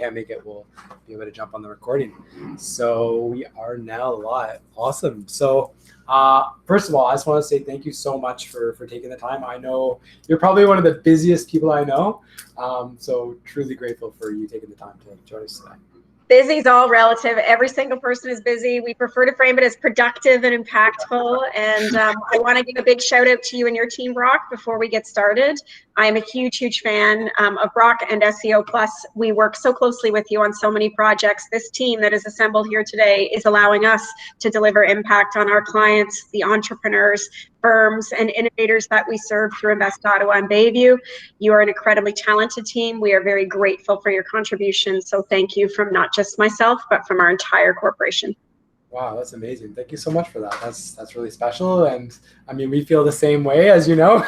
can't make it, we'll be able to jump on the recording. So we are now live. Awesome. So first of all, I just want to say thank you so much for taking the time. I know you're probably one of the busiest people I know. So truly grateful for you taking the time to join us today. Busy is all relative. Every single person is busy. We prefer to frame it as productive and impactful. And I want to give a big shout out to you and your team, Brock, before we get started. I am a huge fan of Brock and SEO Plus. We work so closely with you on so many projects. This team that is assembled here today is allowing us to deliver impact on our clients, the entrepreneurs, firms, and innovators that we serve through Invest Ottawa and Bayview. You are an incredibly talented team. We are very grateful for your contributions. So thank you from not just myself, but from our entire corporation. Wow, that's amazing. Thank you so much for that. That's really special. And I mean, we feel the same way, as you know.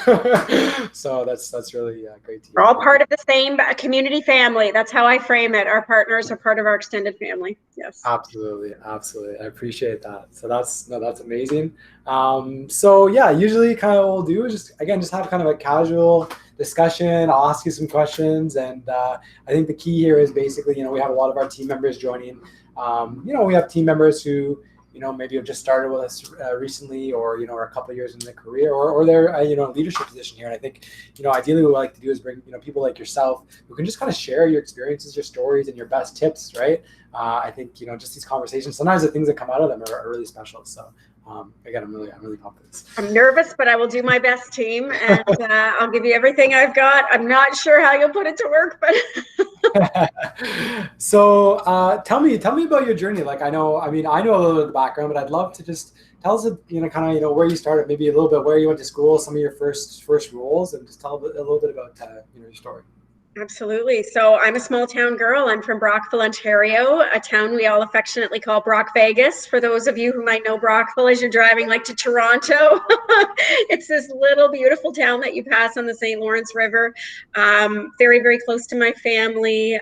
So that's really great to hear. We're all part of the same community family. That's how I frame it. Our partners are part of our extended family. Yes. Absolutely. I appreciate that. So that's amazing. So yeah, usually kind of what we'll do is just have kind of a casual discussion. I'll ask you some questions, and I think the key here is basically, we have a lot of our team members joining. We have team members who, maybe have just started with us recently, or, are a couple of years in their career, or they're, in a leadership position here. And I think, ideally what we like to do is bring, people like yourself who can just kind of share your experiences, your stories, and your best tips, right? I think, just these conversations, sometimes the things that come out of them are really special. So again, I'm really pumped for this. I'm nervous, but I will do my best, team, and I'll give you everything I've got. I'm not sure how you'll put it to work, but So tell me about your journey. Like, I know a little bit of the background, but I'd love to just tell us, kind of, where you started, maybe a little bit where you went to school, some of your first roles, and just tell a little bit about your story. Absolutely. So I'm a small town girl. I'm from Brockville, Ontario, a town we all affectionately call Brock Vegas. For those of you who might know Brockville as you're driving to Toronto, it's this little beautiful town that you pass on the St. Lawrence River. Very close to my family.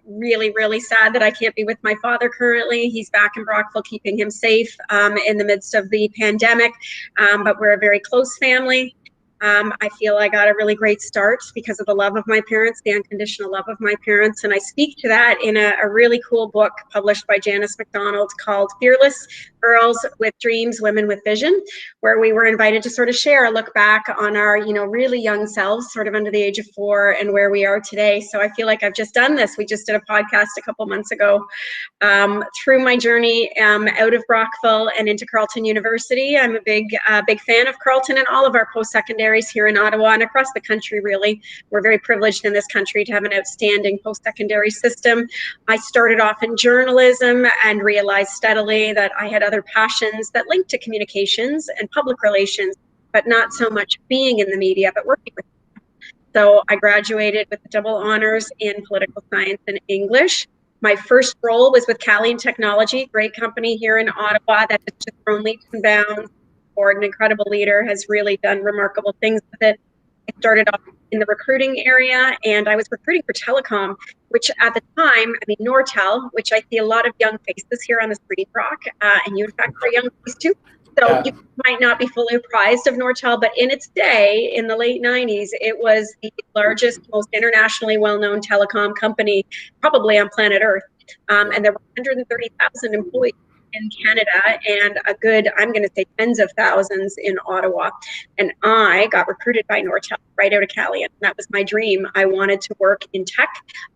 Really sad that I can't be with my father currently. He's back in Brockville, keeping him safe in the midst of the pandemic. But we're a very close family. I feel I got a really great start because of the love of my parents, the unconditional love of my parents. And I speak to that in a really cool book published by Janice MacDonald called Fearless Girls with Dreams, Women with Vision, where we were invited to sort of share a look back on our, really young selves, sort of under the age of 4, and where we are today. So I feel like I've just done this. We just did a podcast a couple months ago. Through my journey out of Brockville and into Carleton University, I'm a big fan of Carleton and all of our post-secondaries here in Ottawa and across the country, really. We're very privileged in this country to have an outstanding post-secondary system. I started off in journalism and realized steadily that I had other passions that linked to communications and public relations, but not so much being in the media, but working with them. So I graduated with double honors in political science and English. My first role was with Calian Technology, great company here in Ottawa that has just grown leaps and bounds. An incredible leader, has really done remarkable things with it. I started off in the recruiting area, and I was recruiting for telecom, which at the time, Nortel, which I see a lot of young faces here on the screen, Brock, and you in fact are a young face too. So yeah. You might not be fully apprised of Nortel, but in its day, in the late 90s, it was the largest, most internationally well-known telecom company, probably on planet Earth. And there were 130,000 employees in Canada and a good, I'm going to say tens of thousands in Ottawa. And I got recruited by Nortel right out of Calian. That was my dream. I wanted to work in tech.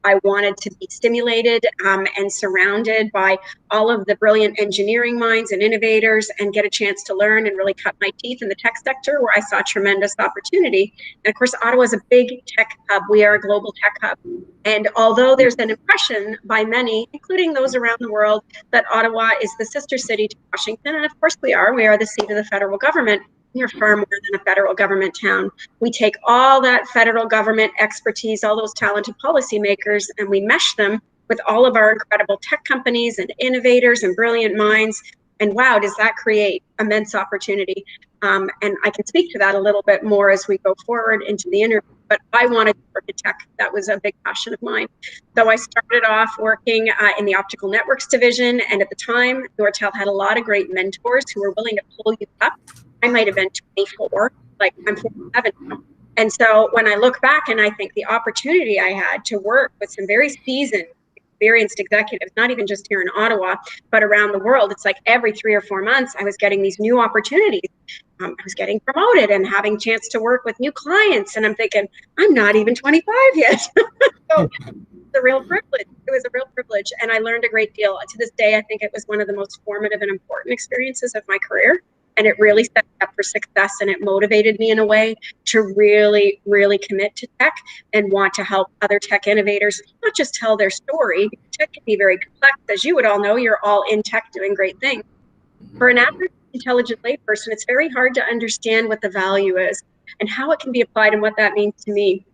I wanted to be stimulated and surrounded by all of the brilliant engineering minds and innovators and get a chance to learn and really cut my teeth in the tech sector where I saw tremendous opportunity. And of course, Ottawa is a big tech hub. We are a global tech hub. And although there's an impression by many, including those around the world, that Ottawa is the sister city to Washington, and of course we are the seat of the federal government, we are far more than a federal government town. We take all that federal government expertise, all those talented policymakers, and we mesh them with all of our incredible tech companies and innovators and brilliant minds. And wow, does that create immense opportunity. And I can speak to that a little bit more as we go forward into the interview, but I wanted to work in tech. That was a big passion of mine. So I started off working in the optical networks division. And at the time, Nortel had a lot of great mentors who were willing to pull you up. I might have been 24, like I'm 47 now. And so when I look back and I think the opportunity I had to work with some very seasoned, experienced executives, not even just here in Ottawa, but around the world. It's like every 3 or 4 months, I was getting these new opportunities. I was getting promoted and having a chance to work with new clients. And I'm thinking, I'm not even 25 yet. So it's a real privilege. It was a real privilege. And I learned a great deal. To this day, I think it was one of the most formative and important experiences of my career. And it really set me up for success, and it motivated me in a way to really, really commit to tech and want to help other tech innovators not just tell their story. Tech can be very complex. As you would all know, you're all in tech doing great things. For an average intelligent layperson, it's very hard to understand what the value is and how it can be applied and what that means to me.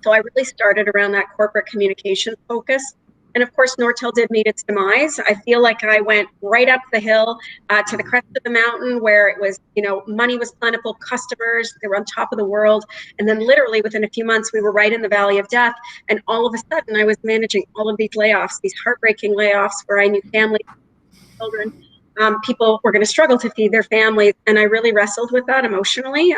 So I really started around that corporate communications focus. And of course, Nortel did meet its demise. I feel like I went right up the hill to the crest of the mountain where it was, money was plentiful, customers, they were on top of the world. And then literally within a few months, we were right in the valley of death. And all of a sudden, I was managing all of these layoffs, these heartbreaking layoffs where I knew families, children, people were going to struggle to feed their families. And I really wrestled with that emotionally.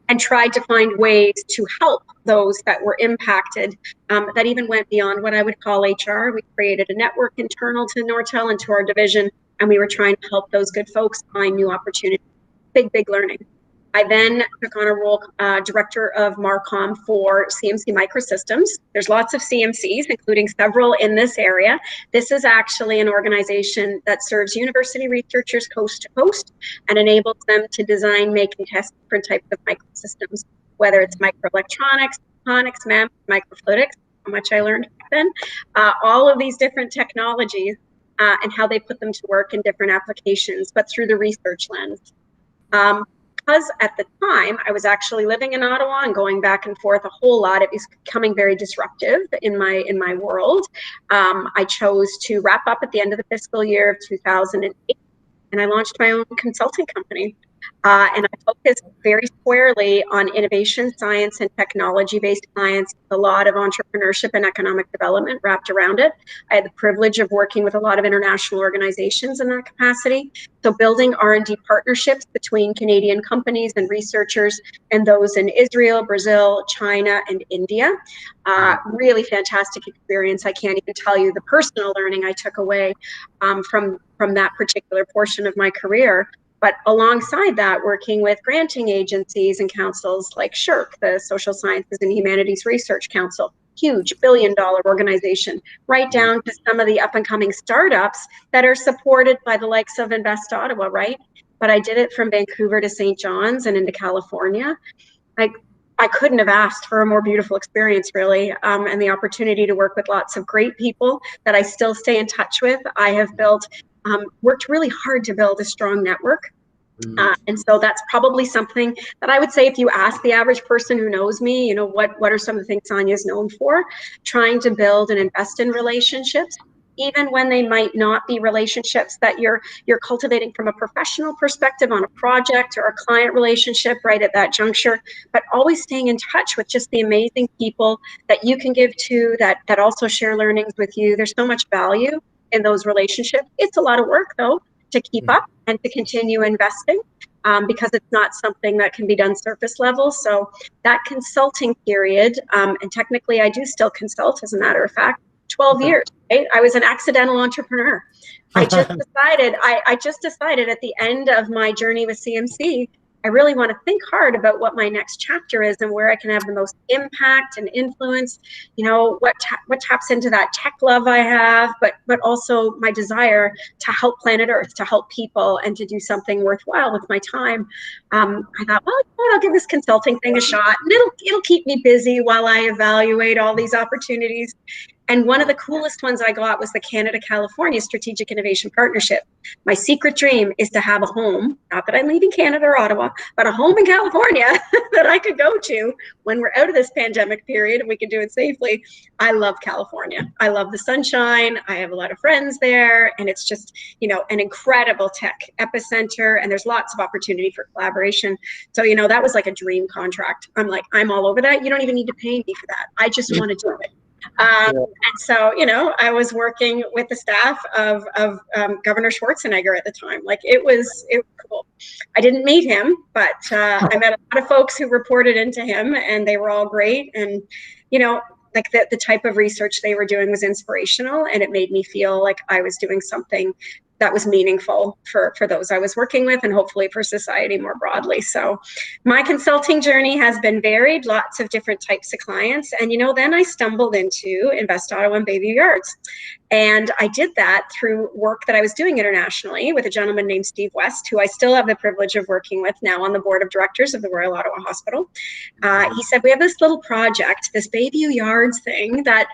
And tried to find ways to help those that were impacted that even went beyond what I would call HR. We created a network internal to Nortel and to our division, and we were trying to help those good folks find new opportunities. Big learning. I then took on a role, director of Marcom for CMC Microsystems. There's lots of CMCs, including several in this area. This is actually an organization that serves university researchers coast to coast and enables them to design, make, and test different types of microsystems, whether it's microelectronics, photonics, MEMS, microfluidics, how much I learned back then, all of these different technologies and how they put them to work in different applications, but through the research lens. Because at the time I was actually living in Ottawa and going back and forth a whole lot, it was becoming very disruptive in my world. I chose to wrap up at the end of the fiscal year of 2008, and I launched my own consulting company. And I focused very squarely on innovation, science, and technology-based clients, with a lot of entrepreneurship and economic development wrapped around it. I had the privilege of working with a lot of international organizations in that capacity. So building R&D partnerships between Canadian companies and researchers and those in Israel, Brazil, China, and India. Really fantastic experience. I can't even tell you the personal learning I took away from that particular portion of my career. But alongside that, working with granting agencies and councils like SSHRC, the Social Sciences and Humanities Research Council, huge billion-dollar organization, right down to some of the up-and-coming startups that are supported by the likes of Invest Ottawa, right? But I did it from Vancouver to St. John's and into California. I couldn't have asked for a more beautiful experience, really, and the opportunity to work with lots of great people that I still stay in touch with. I have built worked really hard to build a strong network. And so that's probably something that I would say, if you ask the average person who knows me, what are some of the things Sonya is known for? Trying to build and invest in relationships, even when they might not be relationships that you're cultivating from a professional perspective on a project or a client relationship right at that juncture, but always staying in touch with just the amazing people that you can give to, that also share learnings with you. There's so much value in those relationships. It's a lot of work, though, to keep up and to continue investing because it's not something that can be done surface level. So that consulting period, and technically I do still consult, as a matter of fact, 12 years, right? I was an accidental entrepreneur. I just decided at the end of my journey with CMC, I really want to think hard about what my next chapter is and where I can have the most impact and influence, what taps into that tech love I have, but also my desire to help planet Earth, to help people, and to do something worthwhile with my time. I thought, well, I'll give this consulting thing a shot, and it'll keep me busy while I evaluate all these opportunities. And one of the coolest ones I got was the Canada-California Strategic Innovation Partnership. My secret dream is to have a home, not that I'm leaving Canada or Ottawa, but a home in California that I could go to when we're out of this pandemic period and we can do it safely. I love California. I love the sunshine. I have a lot of friends there, and it's just, an incredible tech epicenter, and there's lots of opportunity for collaboration. So, that was like a dream contract. I'm like, I'm all over that. You don't even need to pay me for that. I just want to do it. And so, I was working with the staff of Governor Schwarzenegger at the time. Like, it was cool. I didn't meet him, but I met a lot of folks who reported into him, and they were all great. And, like the type of research they were doing was inspirational, and it made me feel like I was doing something that was meaningful for those I was working with, and hopefully for society more broadly. So my consulting journey has been varied, lots of different types of clients. And, then I stumbled into Invest Ottawa and Bayview Yards. And I did that through work that I was doing internationally with a gentleman named Steve West, who I still have the privilege of working with now on the board of directors of the Royal Ottawa Hospital. He said, we have this little project, this Bayview Yards thing that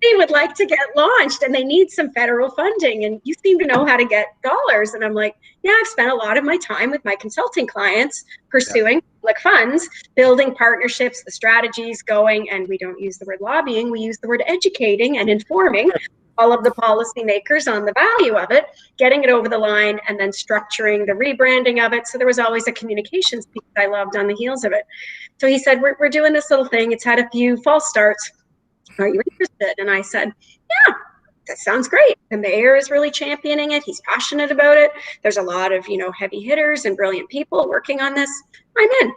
they would like to get launched, and they need some federal funding, and you seem to know how to get dollars. And I'm like, yeah, I've spent a lot of my time with my consulting clients pursuing public funds, building partnerships, the strategies going, and we don't use the word lobbying, we use the word educating and informing all of the policymakers on the value of it, getting it over the line, and then structuring the rebranding of it. So there was always a communications piece I loved on the heels of it. So he said, we're doing this little thing. It's had a few false starts. Are you interested? And I said, yeah, that sounds great. The mayor is really championing it. He's passionate about it. There's a lot of, heavy hitters and brilliant people working on this. I'm in.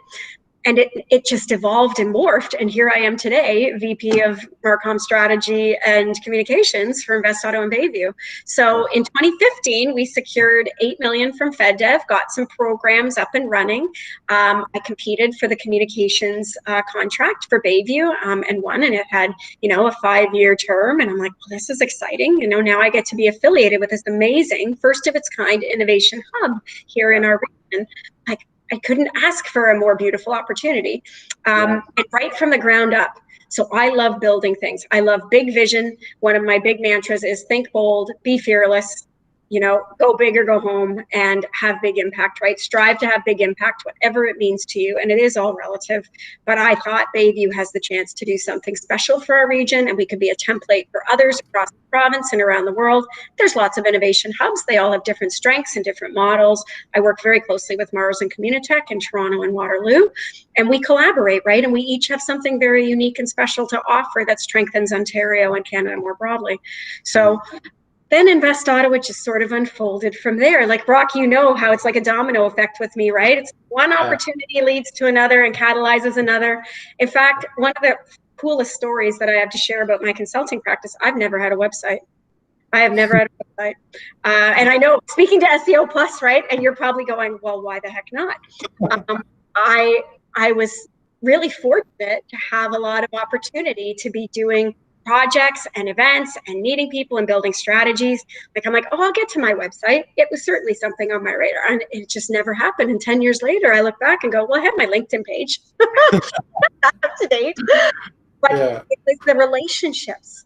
And it just evolved and morphed. And here I am today, VP of Marcom Strategy and Communications for Invest Ottawa and Bayview. So in 2015, we secured $8 million from FedDev, got some programs up and running. I competed for the communications contract for Bayview and won, and it had, a 5-year term. And I'm like, well, this is exciting. Now I get to be affiliated with this amazing, first of its kind innovation hub here in our region. I couldn't ask for a more beautiful opportunity, and right from the ground up. So I love building things. I love big vision. One of my big mantras is think bold, be fearless, go big or go home, and have big impact, right? Strive to have big impact, whatever it means to you. And it is all relative. But I thought Bayview has the chance to do something special for our region, and we could be a template for others across the province and around the world. There's lots of innovation hubs. They all have different strengths and different models. I work very closely with Mars and Communitech in Toronto and Waterloo, and we collaborate, right? And we each have something very unique and special to offer that strengthens Ontario and Canada more broadly. So then Invest Ottawa just sort of unfolded from there. Like Brock, how it's like a domino effect with me, right? It's one opportunity leads to another and catalyzes another. In fact, one of the coolest stories that I have to share about my consulting practice, I've never had a website. I have never had a website. And I know, speaking to SEO Plus, right? And you're probably going, well, why the heck not? I was really fortunate to have a lot of opportunity to be doing projects and events and meeting people and building strategies. Like, I'm like, oh, I'll get to my website. It was certainly something on my radar, and it just never happened. And 10 years later, I look back and go, well, I have my LinkedIn page. Not up to date. But it's the relationships,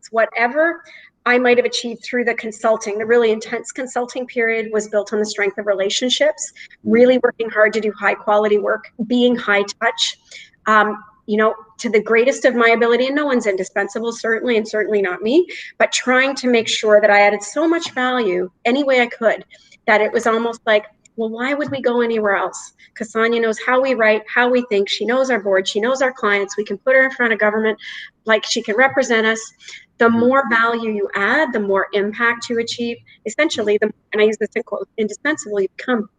whatever I might have achieved through the consulting, the really intense consulting period was built on the strength of relationships, really working hard to do high quality work, being high touch, to the greatest of my ability, and no one's indispensable, certainly, and certainly not me, but trying to make sure that I added so much value any way I could that it was almost like, well, why would we go anywhere else? Because Sonya knows how we write, how we think. She knows our board. She knows our clients. We can put her in front of government. Like, she can represent us. The more value you add, the more impact you achieve. Essentially, and I use this in quotes, indispensable you become.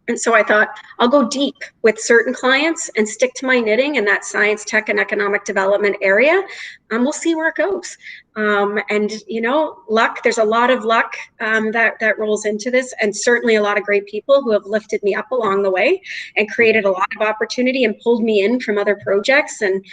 And so I thought, I'll go deep with certain clients and stick to my knitting in that science, tech, and economic development area. We'll see where it goes. And, luck, there's a lot of luck that rolls into this, and certainly a lot of great people who have lifted me up along the way and created a lot of opportunity and pulled me in from other projects. And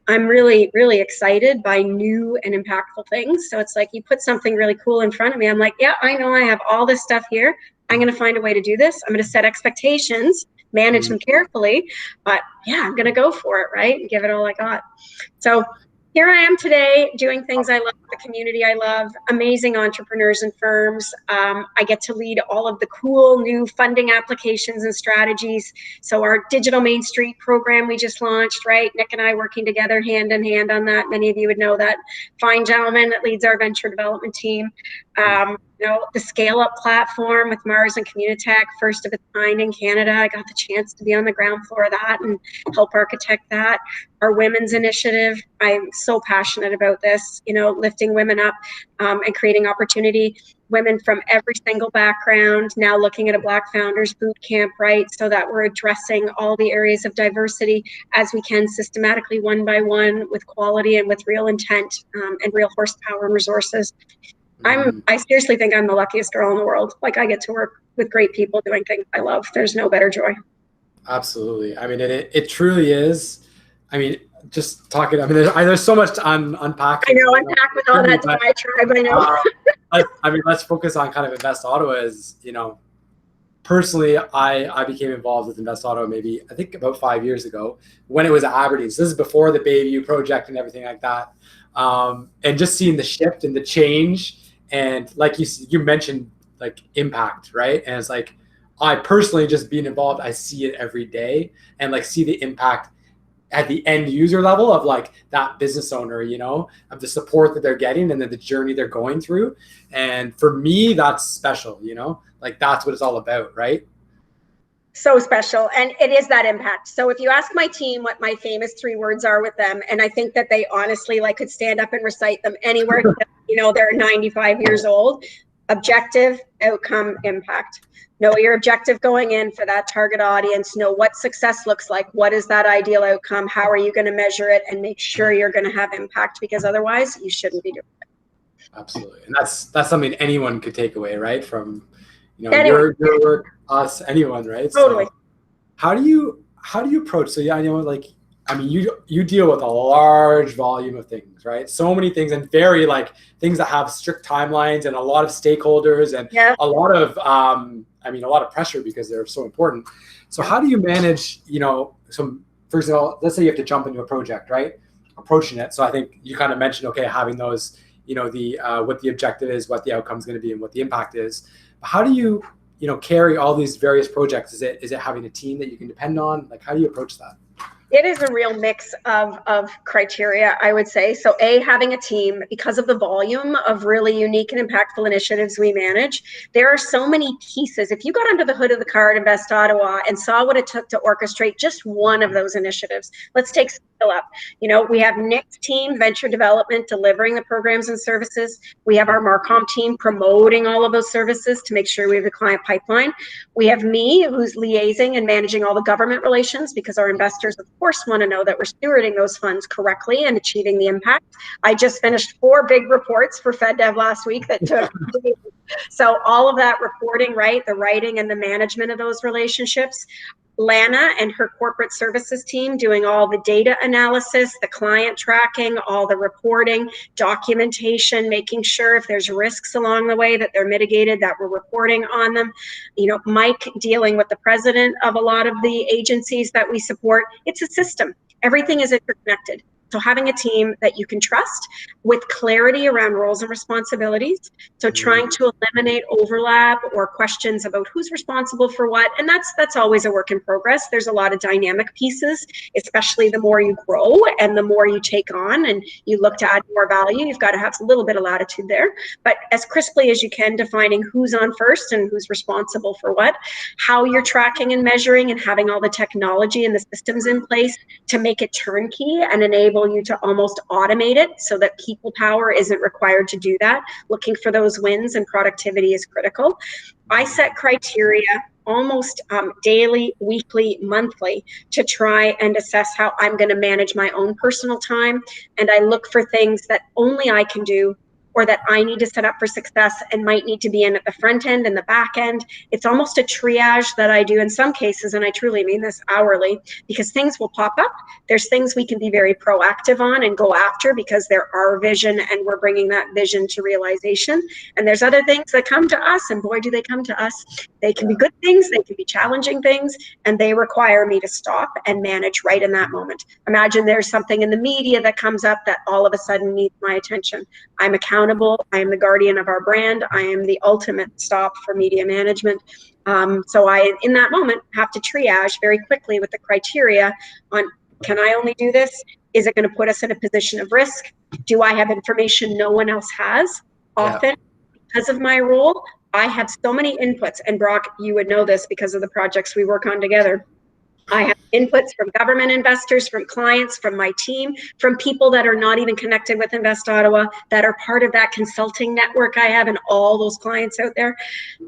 I'm really, really excited by new and impactful things. So it's like you put something really cool in front of me. I'm like, yeah, I know I have all this stuff here. I'm going to find a way to do this. I'm going to set expectations, manage them carefully, but yeah, I'm going to go for it, right? And give it all I got. So here I am today doing things I love, the community I love, amazing entrepreneurs and firms. I get to lead all of the cool new funding applications and strategies. So our Digital Main Street program we just launched, right? Nick and I working together hand in hand on that. Many of you would know that fine gentleman that leads our venture development team. You know, the Scale Up platform with Mars and Communitech, first of its kind in Canada. I got the chance to be on the ground floor of that and help architect that. Our women's initiative, I'm so passionate about this, you know, lifting women up and creating opportunity. Women from every single background, now looking at a Black Founders Boot Camp, right? So that we're addressing all the areas of diversity as we can, systematically, one by one, with quality and with real intent and real horsepower and resources. I seriously think I'm the luckiest girl in the world. Like, I get to work with great people doing things I love. There's no better joy. Absolutely. I mean, it truly is. I mean, just talking, I mean, there's so much to unpack. I know, unpack with all that diatribe, I know. I mean, let's focus on kind of Invest Ottawa. As you know, personally, I became involved with Invest Ottawa maybe, I think, about 5 years ago when it was at Aberdeen. So this is before the Bayview project and everything like that. And just seeing the shift and the change, and like you mentioned, like impact, right? And it's like, I personally, just being involved, I see it every day, and like see the impact at the end user level of like that business owner, you know, of the support that they're getting and then the journey they're going through. And for me, that's special, you know, like that's what it's all about, right? So special. And it is that impact. So if you ask my team what my famous 3 words are with them, and I think that they honestly like could stand up and recite them anywhere, you know, they're 95 years old: objective, outcome, impact. Know your objective going in for that target audience. Know what success looks like. What is that ideal outcome? How are you going to measure it? And make sure you're going to have impact, because otherwise you shouldn't be doing it. Absolutely. And that's something anyone could take away, right? From, you know, your work, us, anyone, right? Totally. So how do you approach? So yeah, I know, like, I mean, you deal with a large volume of things, right? So many things, and very like things that have strict timelines and a lot of stakeholders and a lot of a lot of pressure because they're so important. So how do you manage, you know, for example, let's say you have to jump into a project, right? Approaching it. So I think you kind of mentioned, okay, having those, you know, the what the objective is, what the outcome is going to be, and what the impact is. But how do you carry all these various projects? Is it having a team that you can depend on? Like, how do you approach that? It is a real mix of criteria, I would say. So having a team, because of the volume of really unique and impactful initiatives we manage, there are so many pieces. If you got under the hood of the car at Invest Ottawa and saw what it took to orchestrate just one of those initiatives, let's take Scale Up. You know, we have Nick's team, venture development, delivering the programs and services. We have our Marcom team promoting all of those services to make sure we have the client pipeline. We have me, who's liaising and managing all the government relations, because our investors, of course, want to know that we're stewarding those funds correctly and achieving the impact. I just finished 4 big reports for FedDev last week that took so all of that reporting, right, the writing and the management of those relationships. Lana and her corporate services team doing all the data analysis, the client tracking, all the reporting, documentation, making sure if there's risks along the way that they're mitigated, that we're reporting on them. You know, Mike dealing with the president of a lot of the agencies that we support. It's a system. Everything is interconnected. So having a team that you can trust with clarity around roles and responsibilities. So trying to eliminate overlap or questions about who's responsible for what. And that's always a work in progress. There's a lot of dynamic pieces, especially the more you grow and the more you take on and you look to add more value. You've got to have a little bit of latitude there. But as crisply as you can, defining who's on first and who's responsible for what, how you're tracking and measuring, and having all the technology and the systems in place to make it turnkey and enable you to almost automate it so that people power isn't required to do that. Looking for those wins and productivity is critical. I set criteria almost daily, weekly, monthly to try and assess how I'm going to manage my own personal time. And I look for things that only I can do or that I need to set up for success and might need to be in at the front end and the back end. It's almost a triage that I do in some cases, and I truly mean this, hourly, because things will pop up. There's things we can be very proactive on and go after because they're our vision and we're bringing that vision to realization. And there's other things that come to us, and boy, do they come to us. They can be good things, they can be challenging things, and they require me to stop and manage right in that moment. Imagine there's something in the media that comes up that all of a sudden needs my attention. I'm accountable. I am the guardian of our brand. I am the ultimate stop for media management. So I, in that moment, have to triage very quickly with the criteria on, can I only do this? Is it going to put us in a position of risk? Do I have information no one else has? Often, because of my role, I have so many inputs, and Brock, you would know this because of the projects we work on together. I have inputs from government investors, from clients, from my team, from people that are not even connected with Invest Ottawa, that are part of that consulting network I have and all those clients out there.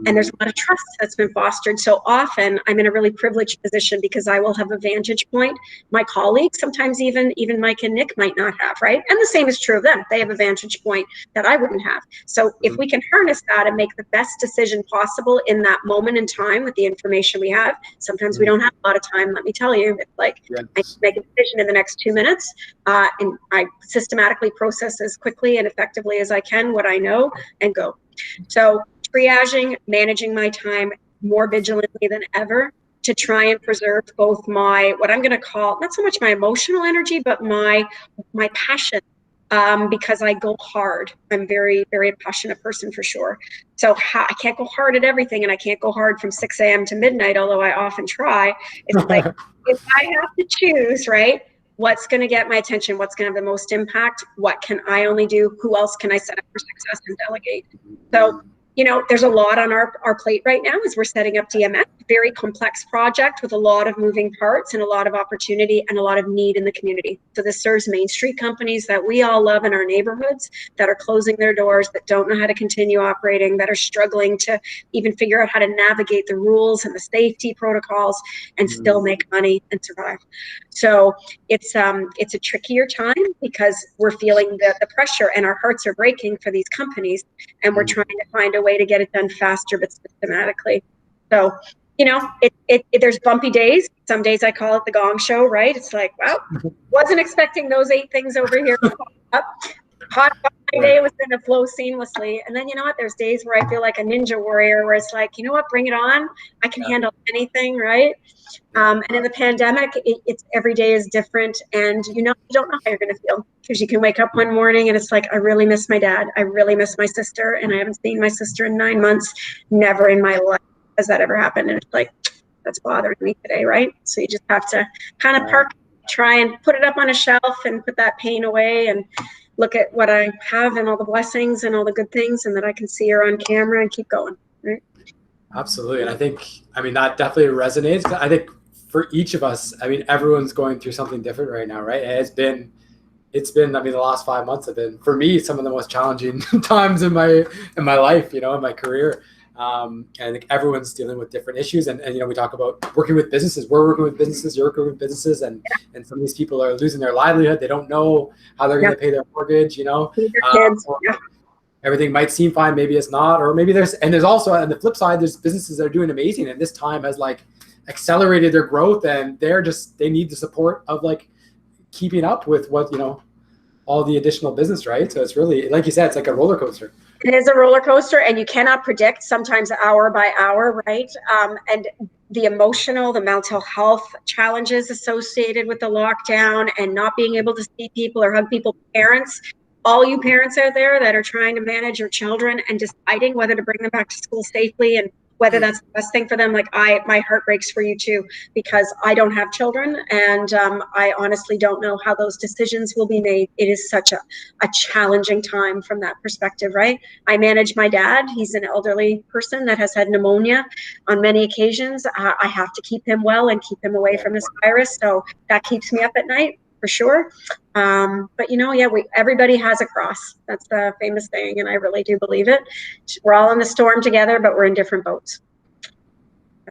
And there's a lot of trust that's been fostered. So often I'm in a really privileged position because I will have a vantage point my colleagues, sometimes even Mike and Nick might not have, right? And the same is true of them. They have a vantage point that I wouldn't have. So if we can harness that and make the best decision possible in that moment in time with the information we have, sometimes we don't have a lot of time, let me tell you. It's like, I need to make a decision in the next 2 minutes, and I systematically process as quickly and effectively as I can what I know and go. So triaging, managing my time more vigilantly than ever to try and preserve both my, what I'm going to call, not so much my emotional energy, but my passion, because I go hard. I'm very, very passionate person for sure. So I can't go hard at everything, and I can't go hard from 6 a.m. to midnight, although I often try. It's like, if I have to choose, right, what's going to get my attention, what's going to have the most impact, what can I only do, who else can I set up for success and delegate? So, you know, there's a lot on our plate right now as we're setting up DMS, very complex project with a lot of moving parts and a lot of opportunity and a lot of need in the community. So this serves Main Street companies that we all love in our neighborhoods that are closing their doors, that don't know how to continue operating, that are struggling to even figure out how to navigate the rules and the safety protocols and still make money and survive. So it's a trickier time because we're feeling the pressure, and our hearts are breaking for these companies, and we're trying to find a way to get it done faster but systematically. So, you know, there's bumpy days. Some days I call it the gong show, right? It's like, wow, wasn't expecting those 8 things over here to pop up. Hot day was going to flow seamlessly. And then, you know what, there's days where I feel like a ninja warrior, where it's like, you know what, bring it on. I can handle anything, right? And in the pandemic, it's every day is different, and you don't know how you're going to feel, because you can wake up one morning and it's like, I really miss my dad. I really miss my sister, and I haven't seen my sister in 9 months. Never in my life has that ever happened. And it's like, that's bothering me today, right? So you just have to kind of park, try and put it up on a shelf and put that pain away and look at what I have and all the blessings and all the good things, and that I can see her on camera and keep going, right? Absolutely. And I think, that definitely resonates. I think for each of us, everyone's going through something different right now, right? And it's been, the last 5 months have been, for me, some of the most challenging times in my life, in my career. And I think everyone's dealing with different issues. And we talk about working with businesses. We're working with businesses, you're working with businesses, and some of these people are losing their livelihood. They don't know how they're going to pay their mortgage, Kids. Everything might seem fine, maybe it's not, or maybe there's also, on the flip side, there's businesses that are doing amazing, and this time has accelerated their growth, and they need the support of keeping up with what, all the additional business, right? So it's really, like you said, it's like a roller coaster. It is a roller coaster, and you cannot predict, sometimes hour by hour, right? And the emotional, the mental health challenges associated with the lockdown and not being able to see people or hug people, parents, all you parents out there that are trying to manage your children and deciding whether to bring them back to school safely and whether that's the best thing for them. My heart breaks for you too, because I don't have children, and I honestly don't know how those decisions will be made. It is such a challenging time from that perspective, right? I manage my dad. He's an elderly person that has had pneumonia on many occasions. I have to keep him well and keep him away from this virus. So that keeps me up at night for sure. But everybody has a cross. That's the famous saying, and I really do believe it. We're all in the storm together, but we're in different boats.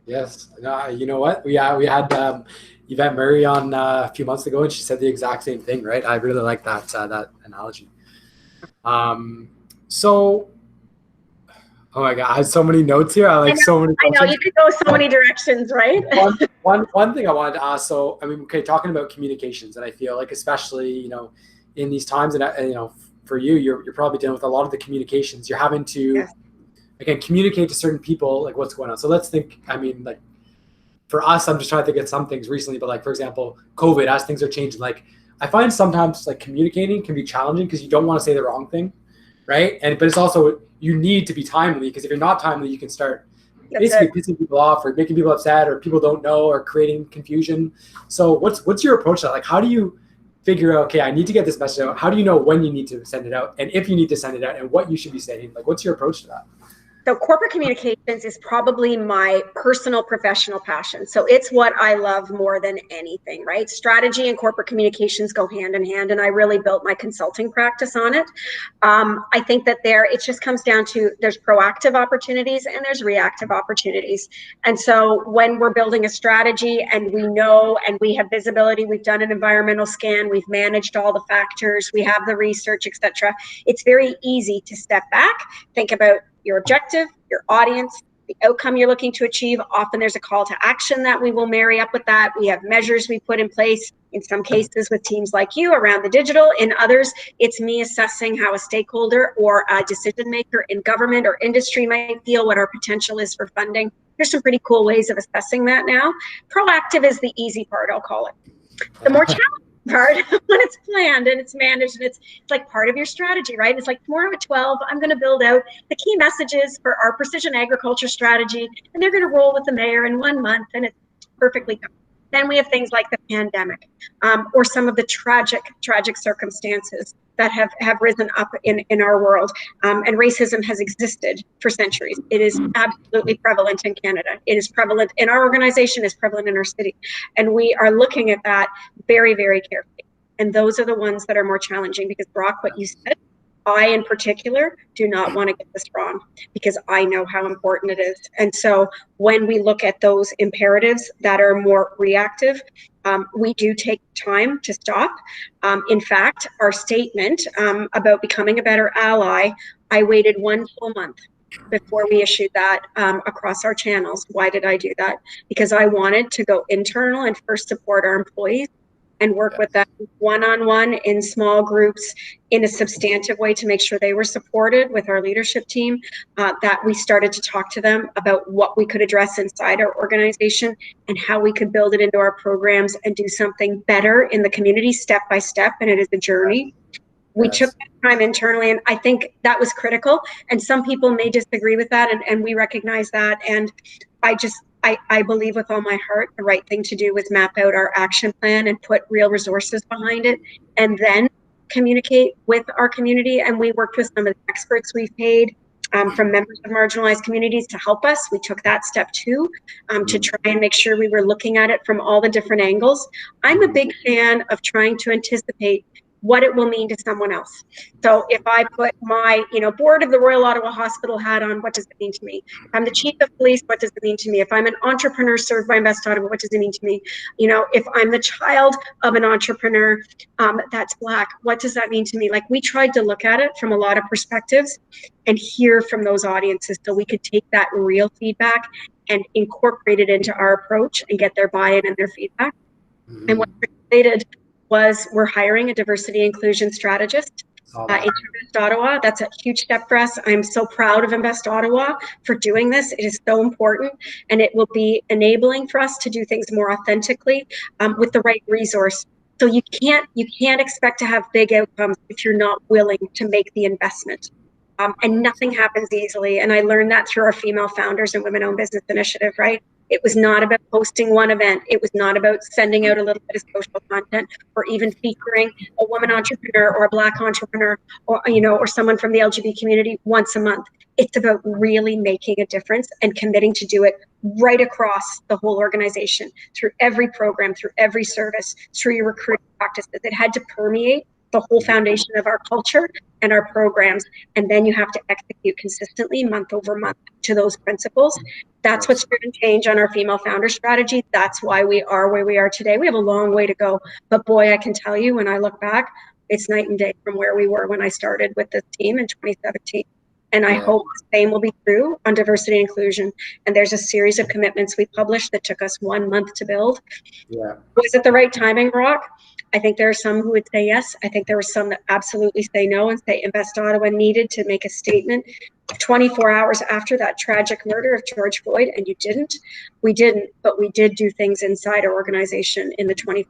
Yes. You know what? We had Yvette Murray on a few months ago, and she said the exact same thing, right? I really like that analogy. So, oh my God, I have so many notes here. I know you could go so many directions, right? one thing I wanted to ask. So, talking about communications, and I feel like especially, in these times, and for you, you're probably dealing with a lot of the communications. You're having to, again, communicate to certain people, what's going on. So let's think, for us, I'm just trying to think of some things recently, but for example, COVID, as things are changing, I find sometimes communicating can be challenging because you don't want to say the wrong thing, right? But it's also, you need to be timely, because if you're not timely, you can start basically pissing people off or making people upset, or people don't know, or creating confusion. So what's your approach to that? How do you figure out, okay, I need to get this message out? How do you know when you need to send it out, and if you need to send it out, and what you should be saying? Like, what's your approach to that? So corporate communications is probably my personal professional passion. So it's what I love more than anything, right? Strategy and corporate communications go hand in hand, and I really built my consulting practice on it. I think that it just comes down to there's proactive opportunities and there's reactive opportunities. And so when we're building a strategy and we know and we have visibility, we've done an environmental scan, we've managed all the factors, we have the research, etc. It's very easy to step back, think about your objective, your audience, the outcome you're looking to achieve. Often there's a call to action that we will marry up with that. We have measures we put in place, in some cases with teams like you around the digital. In others, it's me assessing how a stakeholder or a decision maker in government or industry might feel, what our potential is for funding. There's some pretty cool ways of assessing that now. Proactive is the easy part, I'll call it. The more challenging part, when it's planned and it's managed and it's like part of your strategy, right? It's like tomorrow at 12, I'm going to build out the key messages for our precision agriculture strategy, and they're going to roll with the mayor in 1 month, and it's perfectly done. Then we have things like the pandemic, or some of the tragic circumstances that have risen up in our world. And racism has existed for centuries. It is absolutely prevalent in Canada. It is prevalent in our organization, it's prevalent in our city. And we are looking at that very, very carefully. And those are the ones that are more challenging because, Brock, what you said, I in particular do not want to get this wrong because I know how important it is. And so when we look at those imperatives that are more reactive, we do take time to stop. In fact, our statement about becoming a better ally, I waited 1 full month before we issued that across our channels. Why did I do that? Because I wanted to go internal and first support our employees and work with them one-on-one in small groups in a substantive way to make sure they were supported with our leadership team, that we started to talk to them about what we could address inside our organization and how we could build it into our programs and do something better in the community step by step. And it is a journey. We took that time internally, and I think that was critical. And some people may disagree with that, and we recognize that. And I believe with all my heart, the right thing to do was map out our action plan and put real resources behind it, and then communicate with our community. And we worked with some of the experts we've paid from members of marginalized communities to help us. We took that step too, to try and make sure we were looking at it from all the different angles. I'm a big fan of trying to anticipate what it will mean to someone else. So if I put my, board of the Royal Ottawa Hospital hat on, what does it mean to me? If I'm the chief of police, what does it mean to me? If I'm an entrepreneur served by Invest Ottawa, what does it mean to me? If I'm the child of an entrepreneur that's Black, what does that mean to me? Like, we tried to look at it from a lot of perspectives and hear from those audiences so we could take that real feedback and incorporate it into our approach and get their buy-in and their feedback. And what related was we're hiring a diversity inclusion strategist in Invest Ottawa. That's a huge step for us. I'm so proud of Invest Ottawa for doing this. It is so important, and it will be enabling for us to do things more authentically with the right resource. So you can't expect to have big outcomes if you're not willing to make the investment. And nothing happens easily. And I learned that through our Female Founders and Women-Owned Business Initiative, right? It was not about hosting one event. It was not about sending out a little bit of social content or even featuring a woman entrepreneur or a Black entrepreneur or someone from the LGBT community once a month. It's about really making a difference and committing to do it right across the whole organization, through every program, through every service, through your recruiting practices. It had to permeate the whole foundation of our culture and our programs. And then you have to execute consistently month over month to those principles. That's what's driven change on our female founder strategy. That's why we are where we are today. We have a long way to go. But boy, I can tell you, when I look back, it's night and day from where we were when I started with this team in 2017. And I hope the same will be true on diversity and inclusion. And there's a series of commitments we published that took us 1 month to build. Was it the right timing, Brock? I think there are some who would say yes. I think there were some that absolutely say no and say Invest Ottawa needed to make a statement 24 hours after that tragic murder of George Floyd, and you didn't. We didn't, but we did do things inside our organization in the 24-40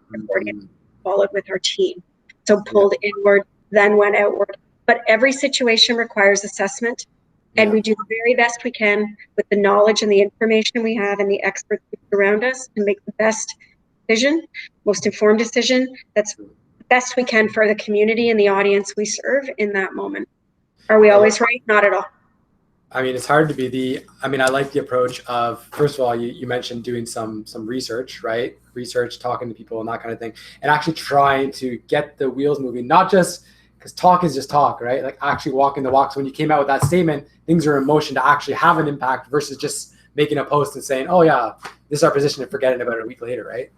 hours, followed with our team. So pulled inward, then went outward. But every situation requires assessment, and we do the very best we can with the knowledge and the information we have and the experts around us to make the best decision, most informed decision that's best we can for the community and the audience we serve in that moment. Are we always right? Not at all. I mean, it's hard to be I like the approach of, first of all, you mentioned doing some research, right? Research, talking to people and that kind of thing, and actually trying to get the wheels moving, not just because talk is just talk, right? Like actually walking the walk. So when you came out with that statement, things are in motion to actually have an impact versus just making a post and saying, oh yeah, this is our position, and forgetting about it a week later, right?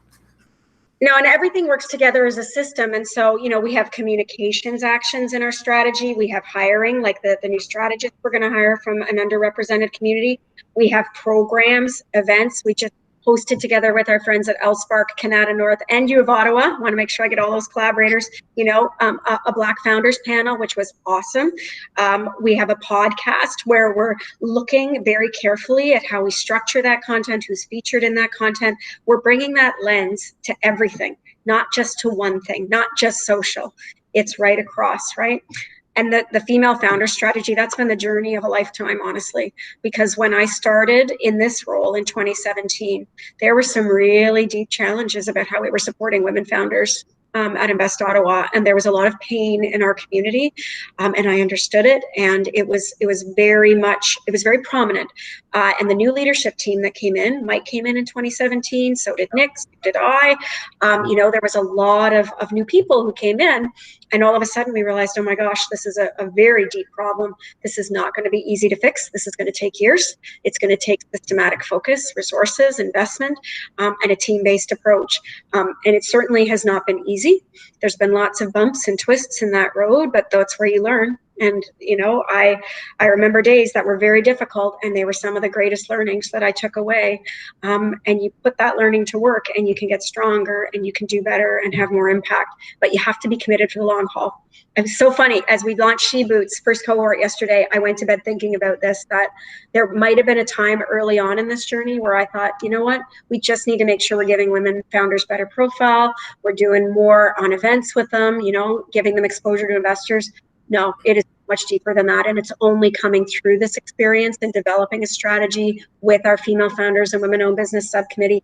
And everything works together as a system. And so, we have communications actions in our strategy. We have hiring, like the new strategist we're going to hire from an underrepresented community. We have programs, events. We just hosted together with our friends at Elspark, Canada North, and U of Ottawa. I want to make sure I get all those collaborators, a Black Founders panel, which was awesome. We have a podcast where we're looking very carefully at how we structure that content, who's featured in that content. We're bringing that lens to everything, not just to one thing, not just social. It's right across, right? And the female founder strategy, that's been the journey of a lifetime, honestly, because when I started in this role in 2017, there were some really deep challenges about how we were supporting women founders at Invest Ottawa, and there was a lot of pain in our community, and I understood it, and it was very prominent. And the new leadership team that came in, Mike came in 2017, so did Nick, so did I. There was a lot of new people who came in, and all of a sudden we realized, oh my gosh, this is a very deep problem. This is not going to be easy to fix. This is going to take years. It's going to take systematic focus, resources, investment, and a team-based approach. And it certainly has not been easy. There's been lots of bumps and twists in that road, but that's where you learn. And, I remember days that were very difficult, and they were some of the greatest learnings that I took away. And you put that learning to work, and you can get stronger, and you can do better and have more impact. But you have to be committed for the long haul. It was so funny. As we launched She Boots, first cohort yesterday, I went to bed thinking about this, that there might have been a time early on in this journey where I thought, you know what, we just need to make sure we're giving women founders better profile. We're doing more on events with them, giving them exposure to investors. No, it is much deeper than that. And it's only coming through this experience and developing a strategy with our female founders and women-owned business subcommittee,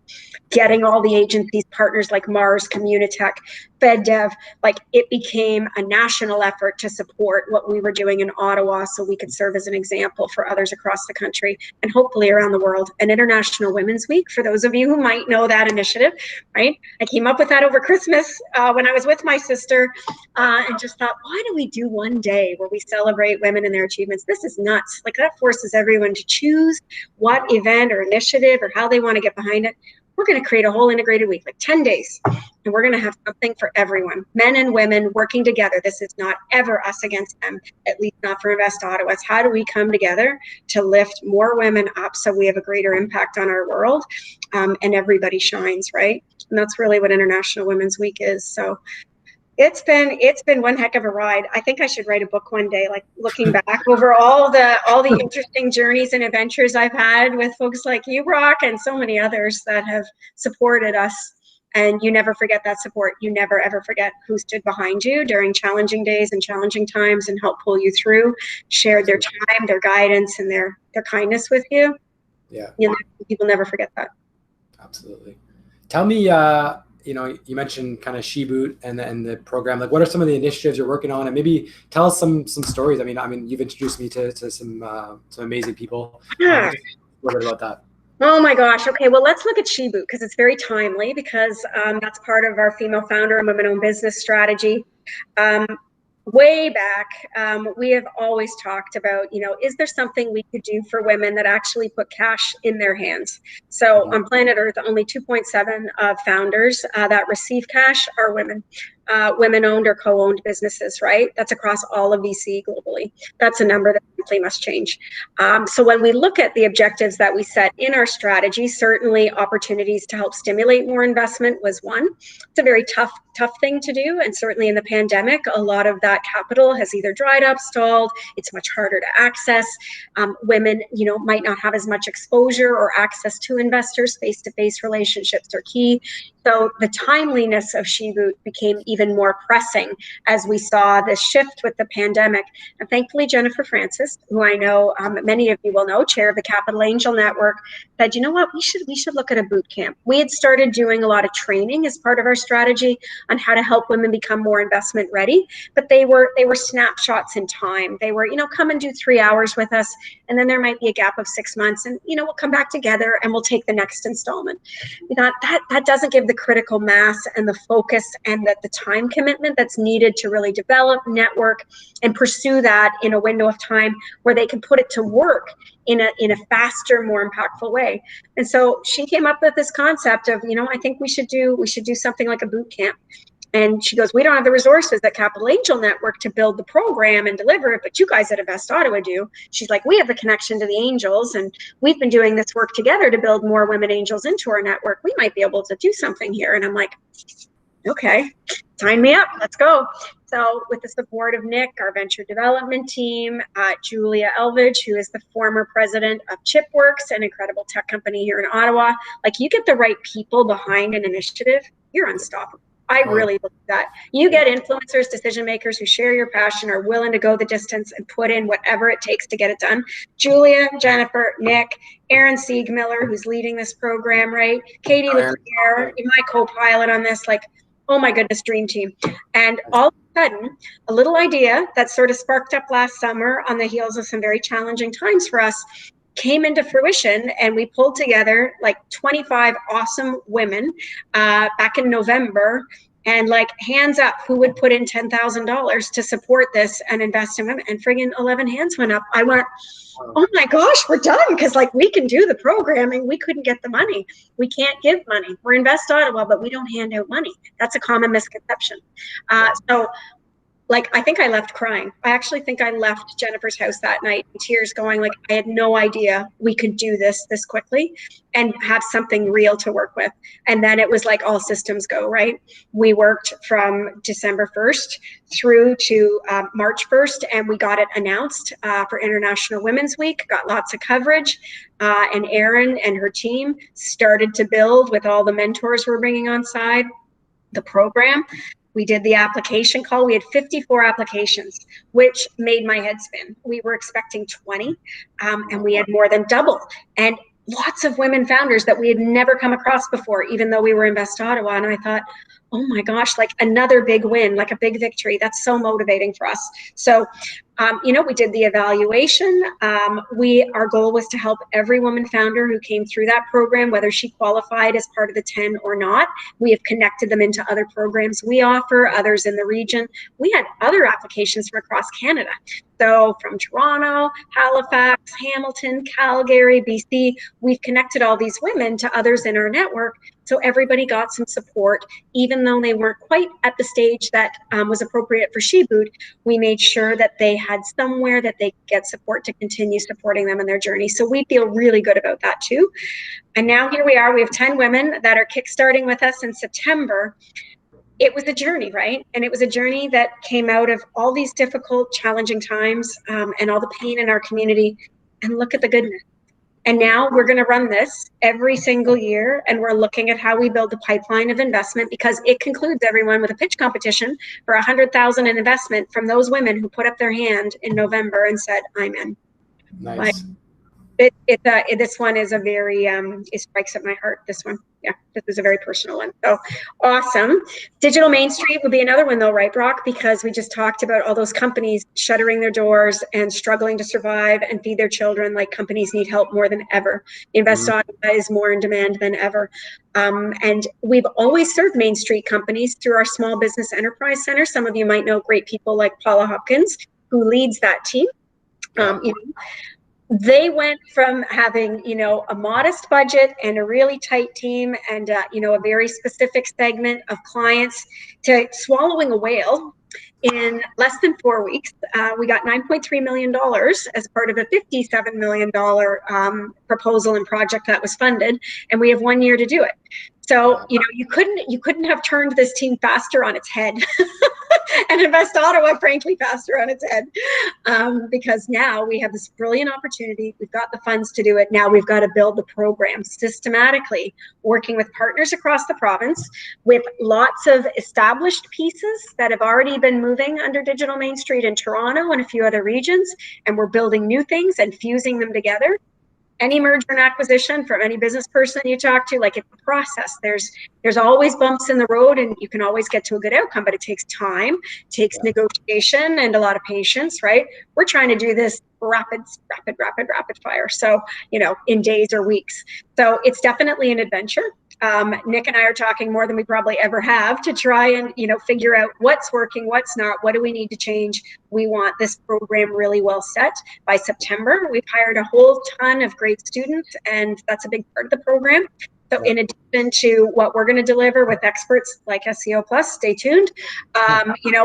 getting all the agencies, partners like Mars, Communitech, FedDev, like it became a national effort to support what we were doing in Ottawa so we could serve as an example for others across the country and hopefully around the world. An International Women's Week, for those of you who might know that initiative, right? I came up with that over Christmas when I was with my sister and just thought, why do we do one day where we celebrate women and their achievements? This is nuts. Like that forces everyone to choose what event or initiative or how they want to get behind it. We're going to create a whole integrated week, like 10 days, and we're going to have something for everyone, men and women working together. This is not ever us against them, at least not for Invest Ottawa. It's how do we come together to lift more women up so we have a greater impact on our world, and everybody shines, right? And that's really what International Women's Week is. So it's been one heck of a ride. I think I should write a book one day, like looking back over all the interesting journeys and adventures I've had with folks like you, Brock, and so many others that have supported us. And you never forget that support. You never ever forget who stood behind you during challenging days and challenging times and helped pull you through, shared their time, their guidance, and their kindness with you. Yeah. People never forget that. Absolutely. Tell me, you mentioned kind of She Boot and the program. Like, what are some of the initiatives you're working on? And maybe tell us some stories. I mean, you've introduced me to some amazing people. Yeah. A little bit about that. Oh my gosh. Okay. Well, let's look at She Boot because it's very timely because that's part of our female founder and women-owned business strategy. Way back, we have always talked about, is there something we could do for women that actually put cash in their hands? So on planet Earth, only 2.7 of founders that receive cash are women. Women-owned or co-owned businesses, right? That's across all of VC globally. That's a number that simply must change. So when we look at the objectives that we set in our strategy, certainly opportunities to help stimulate more investment was one. It's a very tough thing to do. And certainly in the pandemic, a lot of that capital has either dried up, stalled. It's much harder to access. Women, might not have as much exposure or access to investors. Face-to-face relationships are key. So the timeliness of She Boot became even more pressing as we saw this shift with the pandemic. And thankfully, Jennifer Francis, who I know many of you will know, chair of the Capital Angel Network, said, you know what, we should look at a boot camp. We had started doing a lot of training as part of our strategy, on how to help women become more investment ready. But they were snapshots in time. They were, come and do 3 hours with us, and then there might be a gap of 6 months, and we'll come back together and we'll take the next installment. That doesn't give the critical mass and the focus and the time commitment that's needed to really develop, network, and pursue that in a window of time where they can put it to work in a faster, more impactful way. And so she came up with this concept of, I think we should do something like a boot camp. And she goes, we don't have the resources at Capital Angel Network to build the program and deliver it, but you guys at Invest Ottawa do. She's like, we have the connection to the angels, and we've been doing this work together to build more women angels into our network. We might be able to do something here. And I'm like, okay, sign me up, let's go. So with the support of Nick, our venture development team, Julia Elvidge, who is the former president of Chipworks, an incredible tech company here in Ottawa, like, you get the right people behind an initiative, you're unstoppable. I really believe that. You get influencers, decision makers who share your passion, are willing to go the distance and put in whatever it takes to get it done. Julia, Jennifer, Nick, Aaron Siegmiller, who's leading this program, right? Katie Leclerc, my co-pilot on this, like, oh my goodness, dream team. And all of a sudden, a little idea that sort of sparked up last summer on the heels of some very challenging times for us came into fruition, and we pulled together like 25 awesome women back in November, and like, hands up, who would put in $10,000 to support this and invest in women? And friggin' 11 hands went up. I went, oh my gosh, we're done, because like, we can do the programming, we couldn't get the money. We can't give money. We're Invest Ottawa, but we don't hand out money. That's a common misconception. So like, I think I left crying. I actually think I left Jennifer's house that night in tears, going like, I had no idea we could do this quickly and have something real to work with. And then it was like all systems go, right? We worked from December 1st through to March 1st, and we got it announced for International Women's Week, got lots of coverage. And Erin and her team started to build, with all the mentors we're bringing on side, the program. We did the application call. We had 54 applications, which made my head spin. We were expecting 20, and we had more than double. And lots of women founders that we had never come across before, even though we were Invest Ottawa. And I thought, oh my gosh, like, another big win, like a big victory. That's so motivating for us. So, we did the evaluation. Our goal was to help every woman founder who came through that program, whether she qualified as part of the 10 or not. We have connected them into other programs we offer, others in the region. We had other applications from across Canada. So from Toronto, Halifax, Hamilton, Calgary, BC, we've connected all these women to others in our network. So everybody got some support, even though they weren't quite at the stage that was appropriate for SheBoot. We made sure that they had somewhere that they could get support to continue supporting them in their journey. So we feel really good about that too. And now here we are. We have 10 women that are kickstarting with us in September. It was a journey, right? And it was a journey that came out of all these difficult, challenging times, and all the pain in our community. And look at the goodness. And now we're going to run this every single year, and we're looking at how we build a pipeline of investment, because it concludes everyone with a pitch competition for $100,000 in investment from those women who put up their hand in November and said, I'm in. Nice. This one is a very, it strikes at my heart, this one. Yeah, this is a very personal one. So awesome. Digital Main Street would be another one though, right, Brock? Because we just talked about all those companies shuttering their doors and struggling to survive and feed their children. Like, companies need help more than ever. Invest Ottawa is more in demand than ever. And we've always served Main Street companies through our Small Business Enterprise Center. Some of you might know great people like Paula Hopkins, who leads that team. They went from having, a modest budget and a really tight team and, a very specific segment of clients, to swallowing a whale in less than 4 weeks. We got $9.3 million as part of a $57 million proposal and project that was funded, and we have 1 year to do it. So, you couldn't have turned this team faster on its head. And Invest Ottawa, frankly, faster on its head, because now we have this brilliant opportunity. We've got the funds to do it. Now we've got to build the program systematically, working with partners across the province, with lots of established pieces that have already been moving under Digital Main Street in Toronto and a few other regions. And we're building new things and fusing them together. any merger and acquisition, from any business person you talk to, like, it's a process. There's always bumps in the road, and you can always get to a good outcome, but it takes time, takes negotiation and a lot of patience, right? We're trying to do this rapid fire. So, in days or weeks. So it's definitely an adventure. Nick and I are talking more than we probably ever have to try and, figure out what's working, what's not, what do we need to change. We want this program really well set by September. We've hired a whole ton of great students, and that's a big part of the program. So in addition to what we're going to deliver with experts like SEO Plus, stay tuned,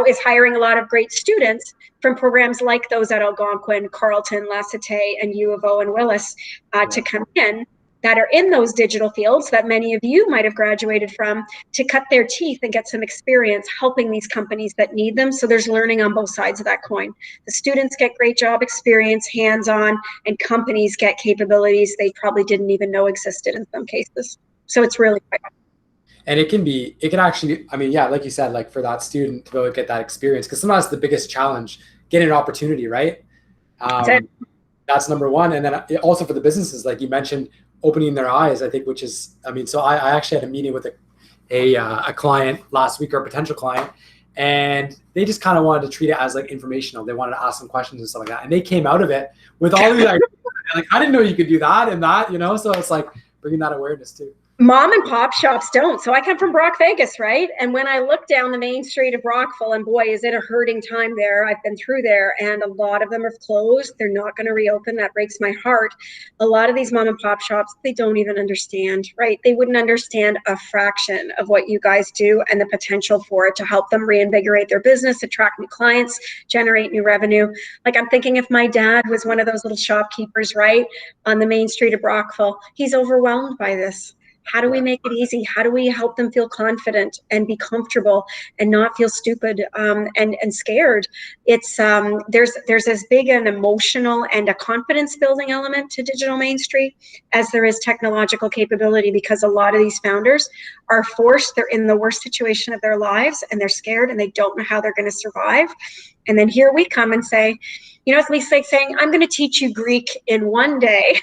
is hiring a lot of great students from programs like those at Algonquin, Carleton, La Cité, and U of O and Willis to come in, that are in those digital fields that many of you might have graduated from, to cut their teeth and get some experience helping these companies that need them. So there's learning on both sides of that coin. The students get great job experience, hands-on, and companies get capabilities they probably didn't even know existed in some cases. So it's really quite. And it can actually, like you said, like for that student to go get that experience, because sometimes the biggest challenge, getting an opportunity, right? That's number one. And then also for the businesses, like you mentioned, opening their eyes, I think, which is, so I actually had a meeting with a client last week, or a potential client, and they just kind of wanted to treat it as like informational. They wanted to ask some questions and stuff like that. And they came out of it with all these like, I didn't know you could do that and that, so it's like bringing that awareness too. Mom and pop shops don't. So I come from Brock, Vegas, right? And when I look down the main street of Brockville, and boy, is it a hurting time there. I've been through there, and a lot of them have closed. They're not going to reopen. That breaks my heart. A lot of these mom and pop shops, they don't even understand, right? They wouldn't understand a fraction of what you guys do and the potential for it to help them reinvigorate their business, attract new clients, generate new revenue. Like, I'm thinking if my dad was one of those little shopkeepers, right, on the main street of Brockville, he's overwhelmed by this. How do we make it easy? How do we help them feel confident and be comfortable and not feel stupid and scared? It's there's as big an emotional and a confidence building element to Digital Main Street as there is technological capability, because a lot of these founders are forced. They're in the worst situation of their lives, and they're scared, and they don't know how they're going to survive. And then here we come and say, it's at least like saying, I'm going to teach you Greek in one day.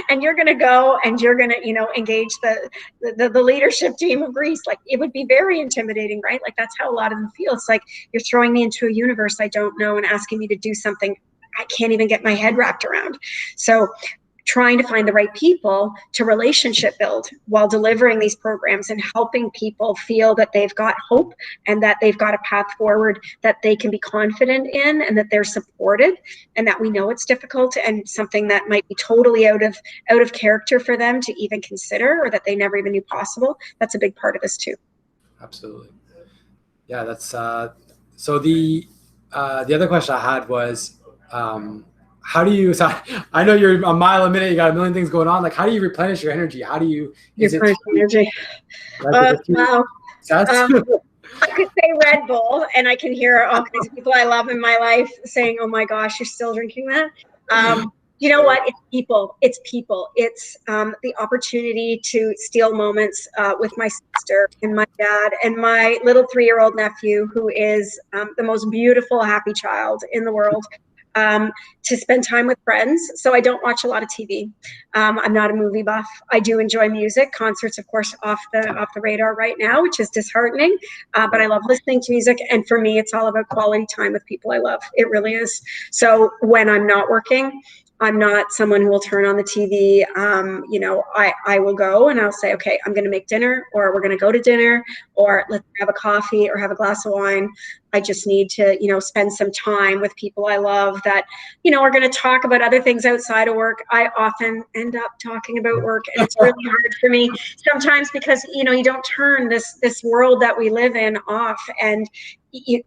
And you're going to go and you're going to, engage the leadership team of Greece. Like, it would be very intimidating, right? Like, that's how a lot of them feel. It's like, you're throwing me into a universe I don't know and asking me to do something I can't even get my head wrapped around. So trying to find the right people to relationship build while delivering these programs and helping people feel that they've got hope and that they've got a path forward that they can be confident in, and that they're supported, and that we know it's difficult and something that might be totally out of character for them to even consider, or that they never even knew possible. That's a big part of this too. Absolutely. Yeah, that's so the other question I had was, how do you, so I know you're a mile a minute, you got a million things going on. Like, how do you replenish your energy? How do you, energy? Wow. I could say Red Bull, and I can hear all kinds of people I love in my life saying, oh my gosh, you're still drinking that? You know what? It's people. It's people. It's the opportunity to steal moments with my sister and my dad and my little 3-year-old nephew, who is the most beautiful, happy child in the world. To spend time with friends. So I don't watch a lot of TV. I'm not a movie buff. I do enjoy music. Concerts, of course, off the radar right now, which is disheartening. But I love listening to music. And for me, it's all about quality time with people I love. It really is. So when I'm not working, I'm not someone who will turn on the TV. I will go and I'll say, okay, I'm going to make dinner, or we're going to go to dinner, or let's have a coffee or have a glass of wine. I just need to, spend some time with people I love that, are going to talk about other things outside of work. I often end up talking about work, and it's really hard for me sometimes because, you don't turn this world that we live in off. And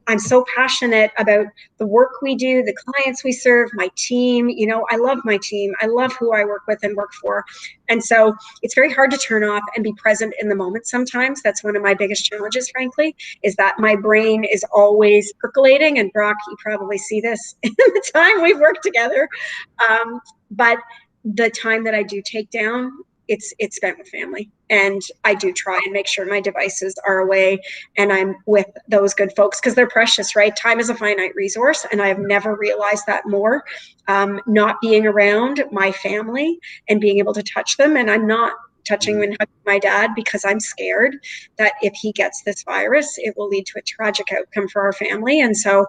I'm so passionate about the work we do, the clients we serve, my team. I love my team. I love who I work with and work for. And so it's very hard to turn off and be present in the moment sometimes. That's one of my biggest challenges, frankly, is that my brain is always percolating. And Brock, you probably see this in the time we've worked together. But the time that I do take down, it's spent with family. And I do try and make sure my devices are away and I'm with those good folks, because they're precious, right? Time is a finite resource, and I have never realized that more. Not being around my family and being able to touch them, and I'm not touching and hugging my dad because I'm scared that if he gets this virus, it will lead to a tragic outcome for our family. And so,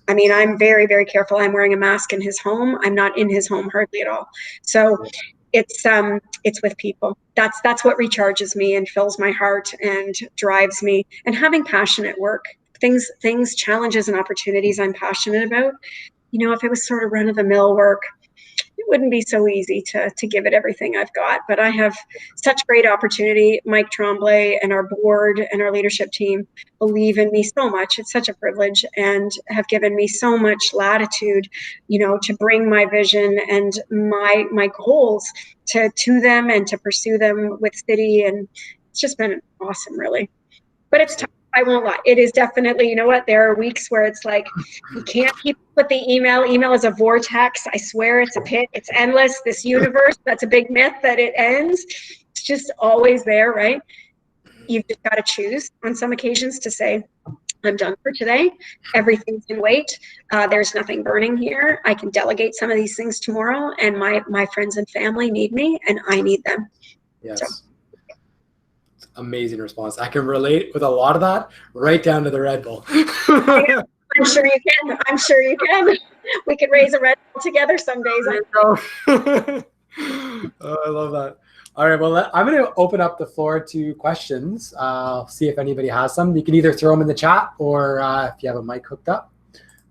I mean, I'm very, very careful. I'm wearing a mask in his home. I'm not in his home hardly at all. So it's with people. That's what recharges me and fills my heart and drives me. And having passion at work, things, challenges and opportunities I'm passionate about. You know, if it was sort of run of the mill work, it wouldn't be so easy to give it everything I've got. But I have such great opportunity. Mike Tremblay and our board and our leadership team believe in me so much. It's such a privilege, and have given me so much latitude, you know, to bring my vision and my goals to them and to pursue them with City. And it's just been awesome, really. But it's tough. I won't lie. It is definitely, you know what, there are weeks where it's like, you can't keep with the email. Email is a vortex. I swear it's a pit. It's endless. This universe, that's a big myth that it ends. It's just always there, right? You've just got to choose on some occasions to say, I'm done for today. Everything can wait. There's nothing burning here. I can delegate some of these things tomorrow, and my friends and family need me, and I need them. Yes. So. Amazing response. I can relate with a lot of that, right down to the Red Bull. I'm sure you can. I'm sure you can. We could raise a Red Bull together some days. Oh, I love that. All right, well, I'm going to open up the floor to questions. See if anybody has some. You can either throw them in the chat, or if you have a mic hooked up,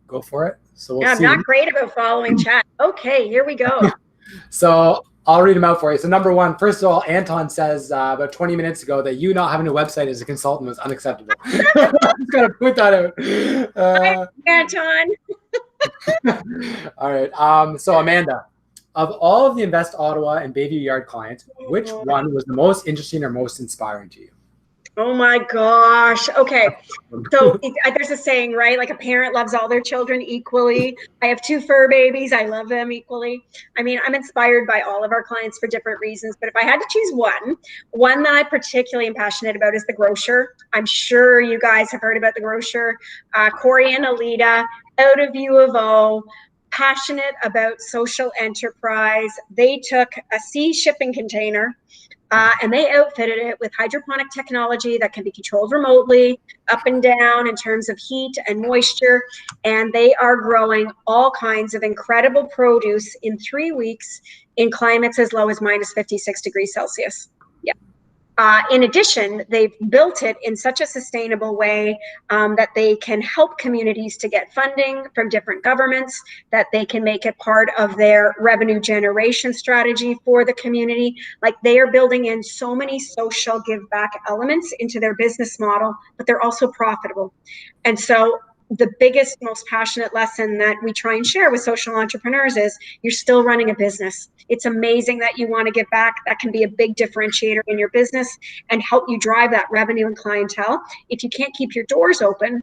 go for it. So we'll see. I'm not great about following chat. Okay, here we go. So I'll read them out for you. So number one, first of all, Anton says about 20 minutes ago that you not having a website as a consultant was unacceptable. I'm just going to put that out. Hi, Anton. All right. So Amanda, of all of the Invest Ottawa and Bayview Yard clients, which one was the most interesting or most inspiring to you? Oh my gosh. Okay. So there's a saying, right? Like a parent loves all their children equally. I have 2 fur babies. I love them equally. I mean, I'm inspired by all of our clients for different reasons. But if I had to choose one that I particularly am passionate about is the grocer. I'm sure you guys have heard about the grocer. Corey and Alita, out of U of O, passionate about social enterprise. They took a sea shipping container and they outfitted it with hydroponic technology that can be controlled remotely, up and down in terms of heat and moisture. And they are growing all kinds of incredible produce in 3 weeks in climates as low as minus 56 degrees Celsius. Yeah. In addition, they've built it in such a sustainable way that they can help communities to get funding from different governments, that they can make it part of their revenue generation strategy for the community. Like, they are building in so many social give back elements into their business model, but they're also profitable. And so the biggest, most passionate lesson that we try and share with social entrepreneurs is you're still running a business. It's amazing that you want to give back. That can be a big differentiator in your business and help you drive that revenue and clientele. If you can't keep your doors open,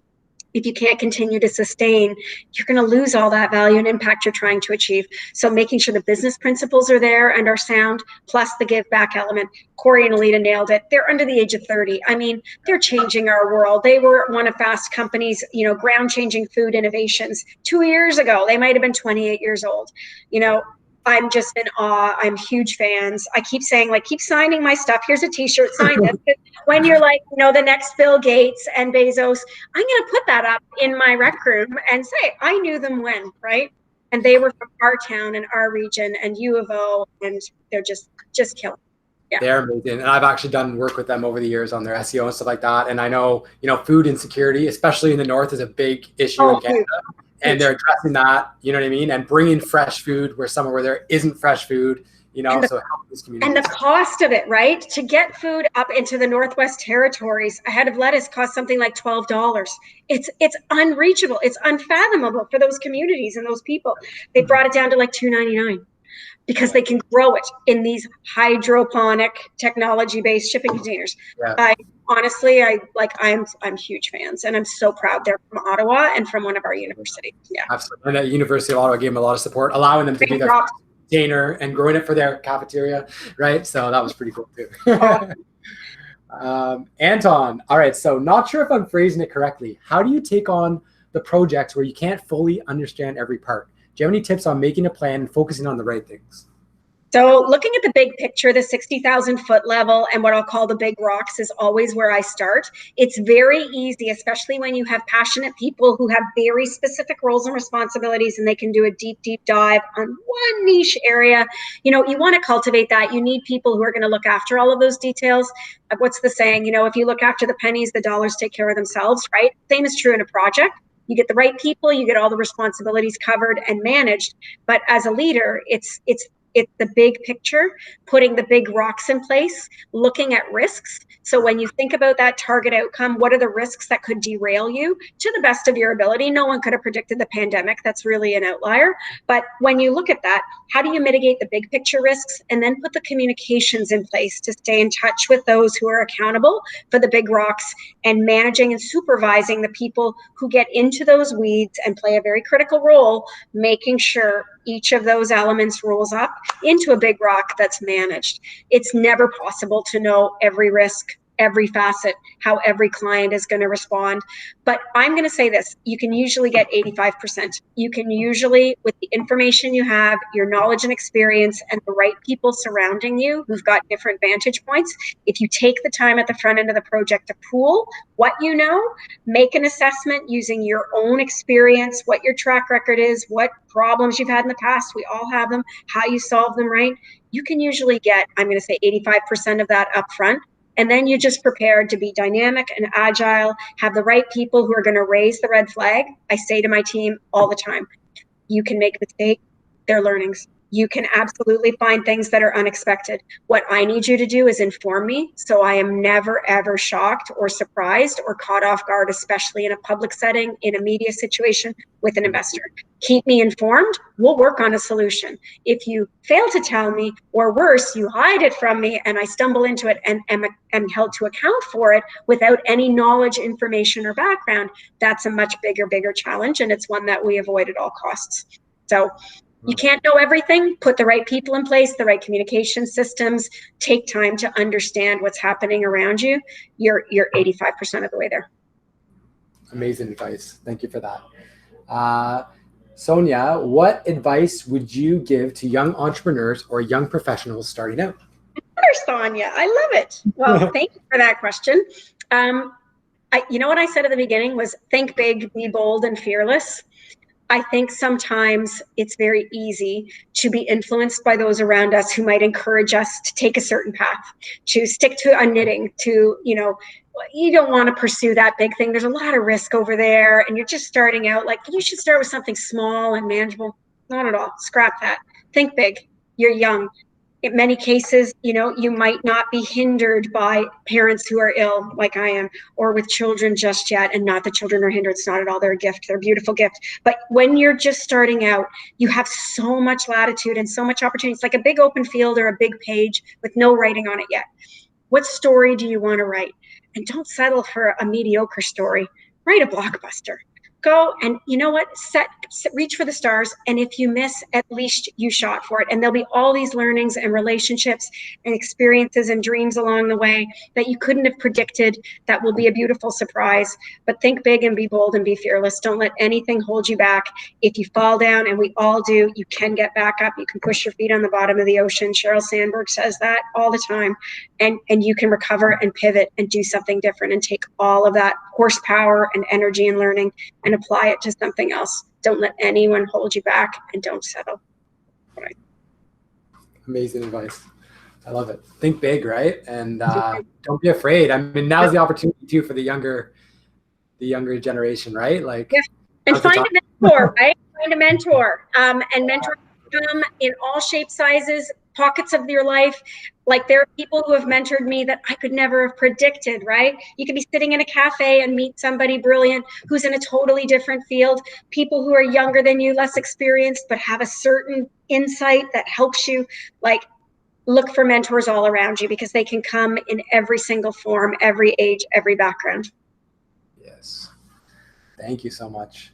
if you can't continue to sustain, you're going to lose all that value and impact you're trying to achieve. So making sure the business principles are there and are sound, plus the give back element. Corey and Alita nailed it. They're under the age of 30. I mean, they're changing our world. They were one of Fast Company's, you know, ground changing food innovations 2 years ago. They might have been 28 years old. You know, I'm just in awe. I'm huge fans. I keep saying, like, keep signing my stuff. Here's a t-shirt, sign this. When you're like, you know, the next Bill Gates and Bezos, I'm going to put that up in my rec room and say, I knew them when, right? And they were from our town and our region and U of O, and they're just killing. Yeah. They're amazing. And I've actually done work with them over the years on their SEO and stuff like that. And I know, you know, food insecurity, especially in the North, is a big issue in Canada. And they're addressing that, you know what I mean? And bringing fresh food where there isn't fresh food, you know, so help this community. And the cost of it, right? To get food up into the Northwest Territories, a head of lettuce costs something like $12. It's unreachable. It's unfathomable for those communities and those people. They brought it down to like $2.99 because they can grow it in these hydroponic technology-based shipping containers. Yeah. Honestly, I'm huge fans, and I'm so proud they're from Ottawa and from one of our universities. Yeah, absolutely. And the University of Ottawa gave them a lot of support, allowing them to do that. container and growing it for their cafeteria, right? So that was pretty cool too. Anton, all right, so not sure if I'm phrasing it correctly. How do you take on the projects where you can't fully understand every part? Do you have any tips on making a plan and focusing on the right things? So looking at the big picture, the 60,000 foot level and what I'll call the big rocks is always where I start. It's very easy, especially when you have passionate people who have very specific roles and responsibilities and they can do a deep, deep dive on one niche area. You know, you want to cultivate that. You need people who are going to look after all of those details. What's the saying? You know, if you look after the pennies, the dollars take care of themselves, right? Same is true in a project. You get the right people, you get all the responsibilities covered and managed. But as a leader, it's the big picture, putting the big rocks in place, looking at risks. So when you think about that target outcome, what are the risks that could derail you to the best of your ability? No one could have predicted the pandemic. That's really an outlier. But when you look at that, how do you mitigate the big picture risks and then put the communications in place to stay in touch with those who are accountable for the big rocks and managing and supervising the people who get into those weeds and play a very critical role, making sure each of those elements rolls up into a big rock that's managed. It's never possible to know every risk, every facet, how every client is going to respond. But I'm going to say this, you can usually get 85%. You can usually, with the information you have, your knowledge and experience, and the right people surrounding you who've got different vantage points, if you take the time at the front end of the project to pool what you know, make an assessment using your own experience, what your track record is, what problems you've had in the past, we all have them, how you solve them, right? You can usually get, I'm going to say 85% of that up front. And then you're just prepared to be dynamic and agile, have the right people who are going to raise the red flag. I say to my team all the time, you can make mistakes, they're learnings. You can absolutely find things that are unexpected. What I need you to do is inform me so I am never, ever shocked or surprised or caught off guard, especially in a public setting, in a media situation with an investor. Keep me informed. We'll work on a solution. If you fail to tell me, or worse, you hide it from me and I stumble into it and am held to account for it without any knowledge, information, or background, that's a much bigger challenge. And it's one that we avoid at all costs. So you can't know everything. Put the right people in place, the right communication systems, take time to understand what's happening around you. You're 85% of the way there. Amazing advice. Thank you for that. Sonya, what advice would you give to young entrepreneurs or young professionals starting out? Sonya, I love it. Well, thank you for that question. You know what I said at the beginning was think big, be bold, and fearless. I think sometimes it's very easy to be influenced by those around us who might encourage us to take a certain path, to stick to a knitting, to, you know, you don't want to pursue that big thing. There's a lot of risk over there and you're just starting out. Like, you should start with something small and manageable. Not at all. Scrap that. Think big. You're young. In many cases, you know, you might not be hindered by parents who are ill like I am, or with children just yet. And not that children are hindered. It's not at all. They're a gift. They're a beautiful gift. But when you're just starting out, you have so much latitude and so much opportunity. It's like a big open field or a big page with no writing on it yet. What story do you want to write? And don't settle for a mediocre story. Write a blockbuster. Go and, you know what, reach for the stars. And if you miss, at least you shot for it. And there'll be all these learnings and relationships and experiences and dreams along the way that you couldn't have predicted. That will be a beautiful surprise. But think big and be bold and be fearless. Don't let anything hold you back. If you fall down, and we all do, you can get back up. You can push your feet on the bottom of the ocean. Sheryl Sandberg says that all the time. And you can recover and pivot and do something different and take all of that horsepower and energy and learning and apply it to something else. Don't let anyone hold you back and don't settle. Right. Amazing advice. I love it. Think big, right? And don't be afraid. I mean, now's the opportunity too for the younger generation, right? Like, yeah. And find a mentor, right? Find a mentor. And mentors come in all shapes, sizes, pockets of your life. Like, there are people who have mentored me that I could never have predicted, right? You could be sitting in a cafe and meet somebody brilliant who's in a totally different field. People who are younger than you, less experienced, but have a certain insight that helps you. Like, look for mentors all around you because they can come in every single form, every age, every background. Yes. Thank you so much.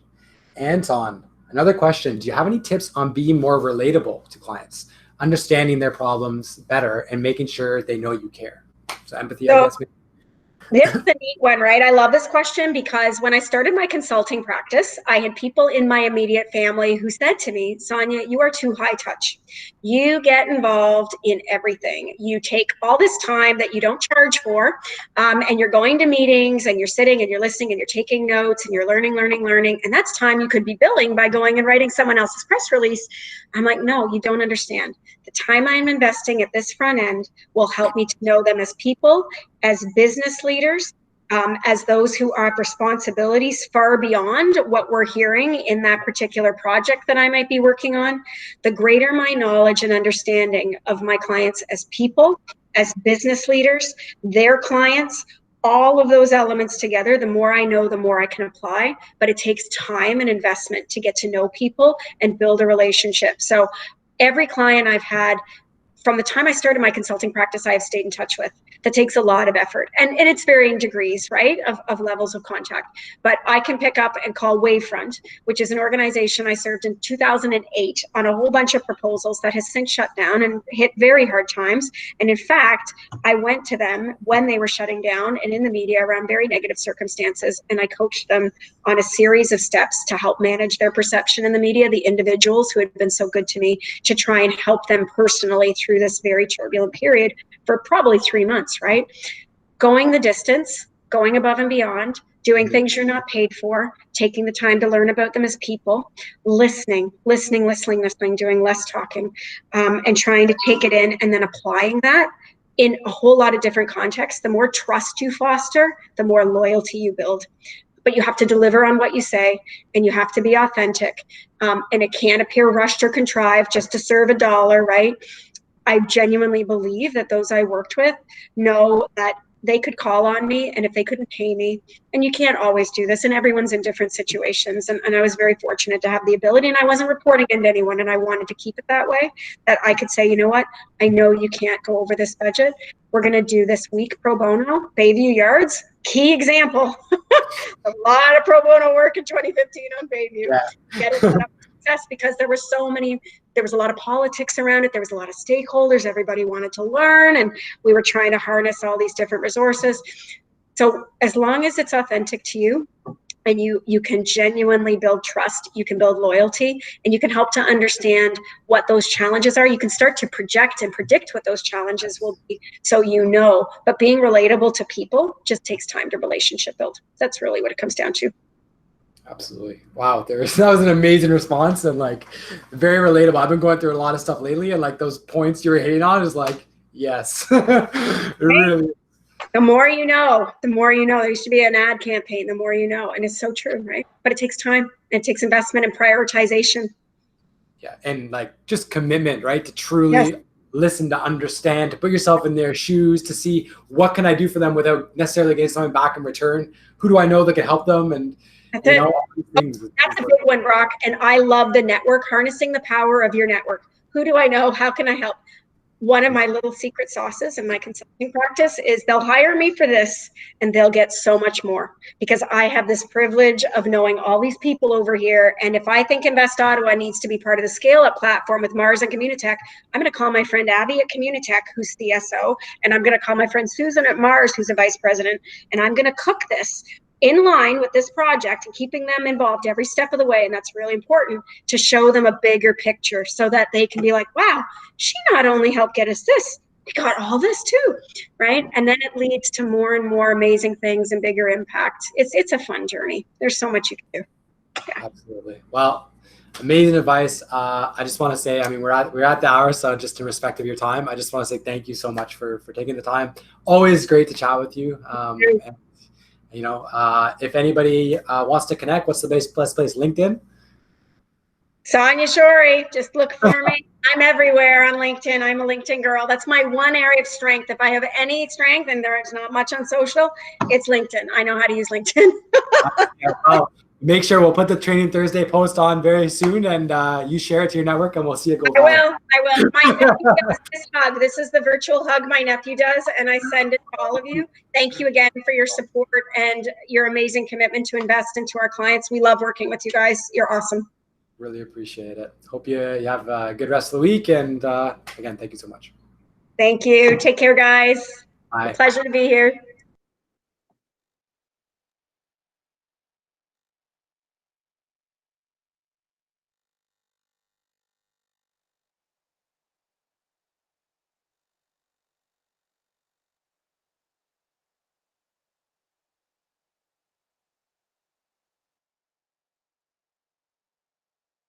Anton, Another question, do you have any tips on being more relatable to clients, understanding their problems better and making sure they know you care? So empathy, I So guess. this is a neat one, right? I love this question because when I started my consulting practice, I had people in my immediate family who said to me, Sonya, you are too high touch. You get involved in everything. You take all this time that you don't charge for, and you're going to meetings and you're sitting and you're listening and you're taking notes and you're learning. And that's time you could be billing by going and writing someone else's press release. I'm like, no, you don't understand. The time I'm investing at this front end will help me to know them as people, as business leaders, as those who have responsibilities far beyond what we're hearing in that particular project that I might be working on. The greater my knowledge and understanding of my clients as people, as business leaders, their clients, all of those elements together, the more I know, the more I can apply. But it takes time and investment to get to know people and build a relationship. So every client I've had from the time I started my consulting practice, I have stayed in touch with. That takes a lot of effort. And it's varying degrees, right, of levels of contact. But I can pick up and call Wavefront, which is an organization I served in 2008 on a whole bunch of proposals that has since shut down and hit very hard times. And in fact, I went to them when they were shutting down and in the media around very negative circumstances. And I coached them on a series of steps to help manage their perception in the media, the individuals who had been so good to me, to try and help them personally through this very turbulent period for probably 3 months, right? Going the distance, going above and beyond, doing things you're not paid for, taking the time to learn about them as people, listening, doing less talking, and trying to take it in and then applying that in a whole lot of different contexts. The more trust you foster, the more loyalty you build. But you have to deliver on what you say, and you have to be authentic. And it can't appear rushed or contrived just to serve a dollar, right? I genuinely believe that those I worked with know that they could call on me, and if they couldn't pay me, and you can't always do this, and everyone's in different situations, and I was very fortunate to have the ability, and I wasn't reporting into anyone, and I wanted to keep it that way, that I could say, you know what, I know you can't go over this budget. We're going to do this week pro bono, Bayview Yards, key example. A lot of pro bono work in 2015 on Bayview. Yeah. Get it set up for success because there was a lot of politics around it. There was a lot of stakeholders. Everybody wanted to learn, and we were trying to harness all these different resources. So as long as it's authentic to you, and you can genuinely build trust, you can build loyalty, and you can help to understand what those challenges are. You can start to project and predict what those challenges will be, so you know. But being relatable to people just takes time to relationship build. That's really what it comes down to. Absolutely. Wow. That was an amazing response and like very relatable. I've been going through a lot of stuff lately, and like those points you were hitting on is like, yes. Really. The more you know, the more you know. There used to be an ad campaign, the more you know. And it's so true, right? But it takes time. It takes investment and prioritization. Yeah. And like just commitment, right? To truly listen, to understand, to put yourself in their shoes, to see what can I do for them without necessarily getting something back in return. Who do I know that can help them? And that's it. That's a big one, Brock. And I love the network, harnessing the power of your network. Who do I know? How can I help? One of my little secret sauces in my consulting practice is they'll hire me for this and they'll get so much more because I have this privilege of knowing all these people over here. And if I think Invest Ottawa needs to be part of the scale up platform with Mars and Communitech, I'm going to call my friend Abby at Communitech, who's CSO, and I'm going to call my friend Susan at Mars, who's a vice president, and I'm going to cook this in line with this project and keeping them involved every step of the way. And that's really important to show them a bigger picture so that they can be like, wow, she not only helped get us this, we got all this too, right? And then it leads to more and more amazing things and bigger impact. It's a fun journey. There's so much you can do. Yeah. Absolutely. Well, amazing advice. I just want to say, I mean, we're at the hour, so just in respect of your time, I just want to say thank you so much for taking the time. Always great to chat with you. And, you know, if anybody wants to connect, what's the best place? LinkedIn? Sonya Shorey, just look for me. I'm everywhere on LinkedIn. I'm a LinkedIn girl. That's my one area of strength. If I have any strength, and there is not much on social, it's LinkedIn. I know how to use LinkedIn. Well, make sure we'll put the Training Thursday post on very soon, and you share it to your network, and we'll see it go viral. I will. My nephew does this hug. This is the virtual hug my nephew does, and I send it to all of you. Thank you again for your support and your amazing commitment to invest into our clients. We love working with you guys. You're awesome. Really appreciate it. Hope you have a good rest of the week. And again, thank you so much. Thank you. Take care, guys. A Bye. pleasure to be here.